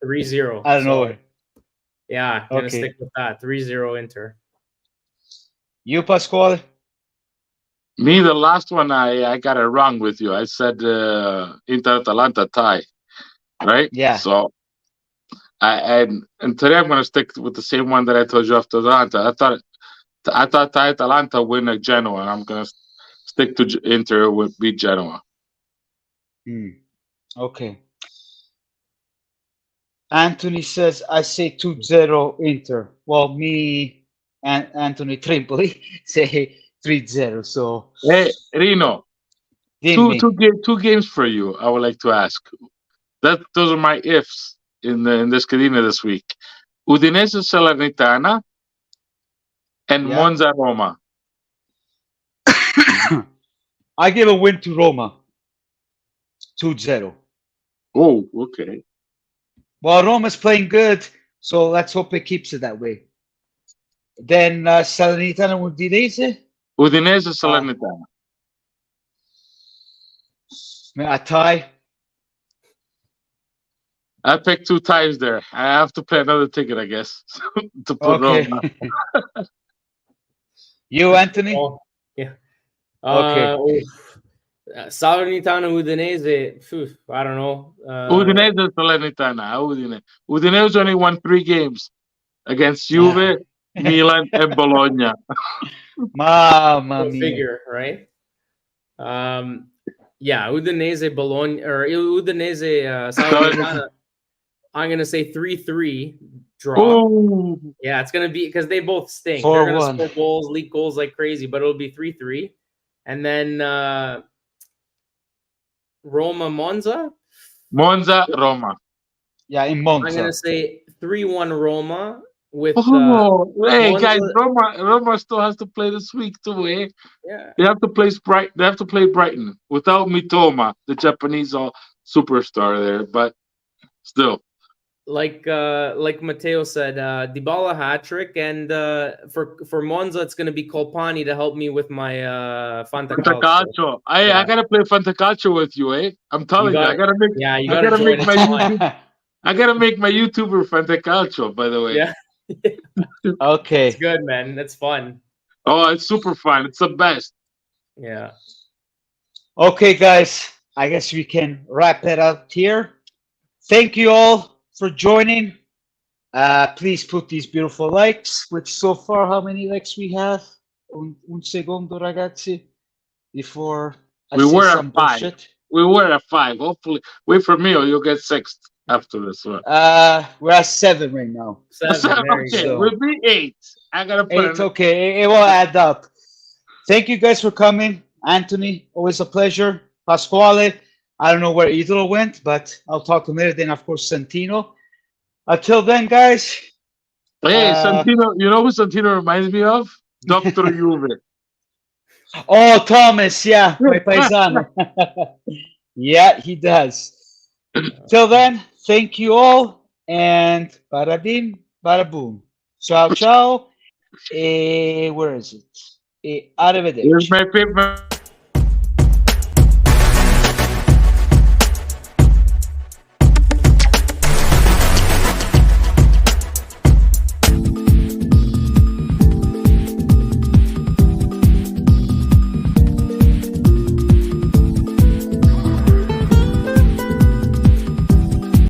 3-0. I don't know. Yeah, gonna Okay. stick with that. 3-0 Inter. You, Pasquale? Me, the last one, I got it wrong with you. I said Inter Atalanta tie, right? Yeah. So and today I'm gonna stick with the same one that I told you after Atalanta. I thought Atalanta win at Genoa, and I'm gonna stick to Inter with beat Genoa. Okay. Anthony says, I say 2-0 Inter. Well, me and Anthony Tripoli say 3-0. So, Hey, Rino, dimmi. two games for you. I would like to ask. Those are my ifs in the schedina this week. Udinese Salernitana and Yeah. Monza Roma. I give a win to Roma. 2-0. Oh, okay. Well, Roma's playing good, so let's hope it keeps it that way. Then Salernitana Udinese, Udinese Salernitana. a tie. I picked 2 ties there. I have to pay another ticket, I guess, to put Okay. Roma. You, Anthony? Oh, yeah. Okay. Salernitana Udinese. Phew, I don't know. Udinese Salernitana. Udinese only won 3 games against Juve, Milan, and Bologna. Mamma Go mia. figure, right? Yeah, Udinese Bologna or Udinese Salernitana. I'm gonna say 3-3 draw. Oh, Yeah, it's gonna be because they both stink. They're gonna 4-1. score goals, leak goals like crazy, but it'll be 3-3. And then Roma Monza. Monza, Roma. Yeah, in I'm Monza. gonna say 3-1 Roma with Oh, hey Monza- guys, Roma still has to play this week too, eh? yeah. They have to play They have to play Brighton without Mitoma, the Japanese superstar there. But still, Like Matteo said, Dybala hat trick, and for Monza it's gonna be Colpani to help me with my Fantacalcio. Fantacalcio. I gotta play Fantacalcio with you, eh? I'm telling you, I gotta make. Yeah, you I gotta gotta join. make my It's fun. YouTube. I gotta make my YouTuber Fantacalcio. By the way. Yeah, Okay. it's good, man. It's fun. Oh, it's super fun. It's the best. Yeah. Okay, guys. I guess we can wrap it up here. Thank you all for joining. Please put these beautiful likes, which so far, how many likes we have? Un secondo, ragazzi, before I We say were at some 5. bullshit. We were at 5. Hopefully, wait for me or you'll get 6th after this one. We're at 7 right now. 7. There you Okay, go. we'll be 8. I gotta put 8, okay. It will add up. Thank you guys for coming. Anthony, always a pleasure. Pasquale, I don't know where Idolo went, but I'll talk to him later. Then, of course, Santino. Until then, guys. Hey, Santino, you know who Santino reminds me of? Dr. Juve. Oh, Thomas, yeah, my paesano. Yeah, he does. Till then, thank you all, and bada bing, bada boom. Ciao, ciao. Where is it? Here's Arrivederci. my favorite.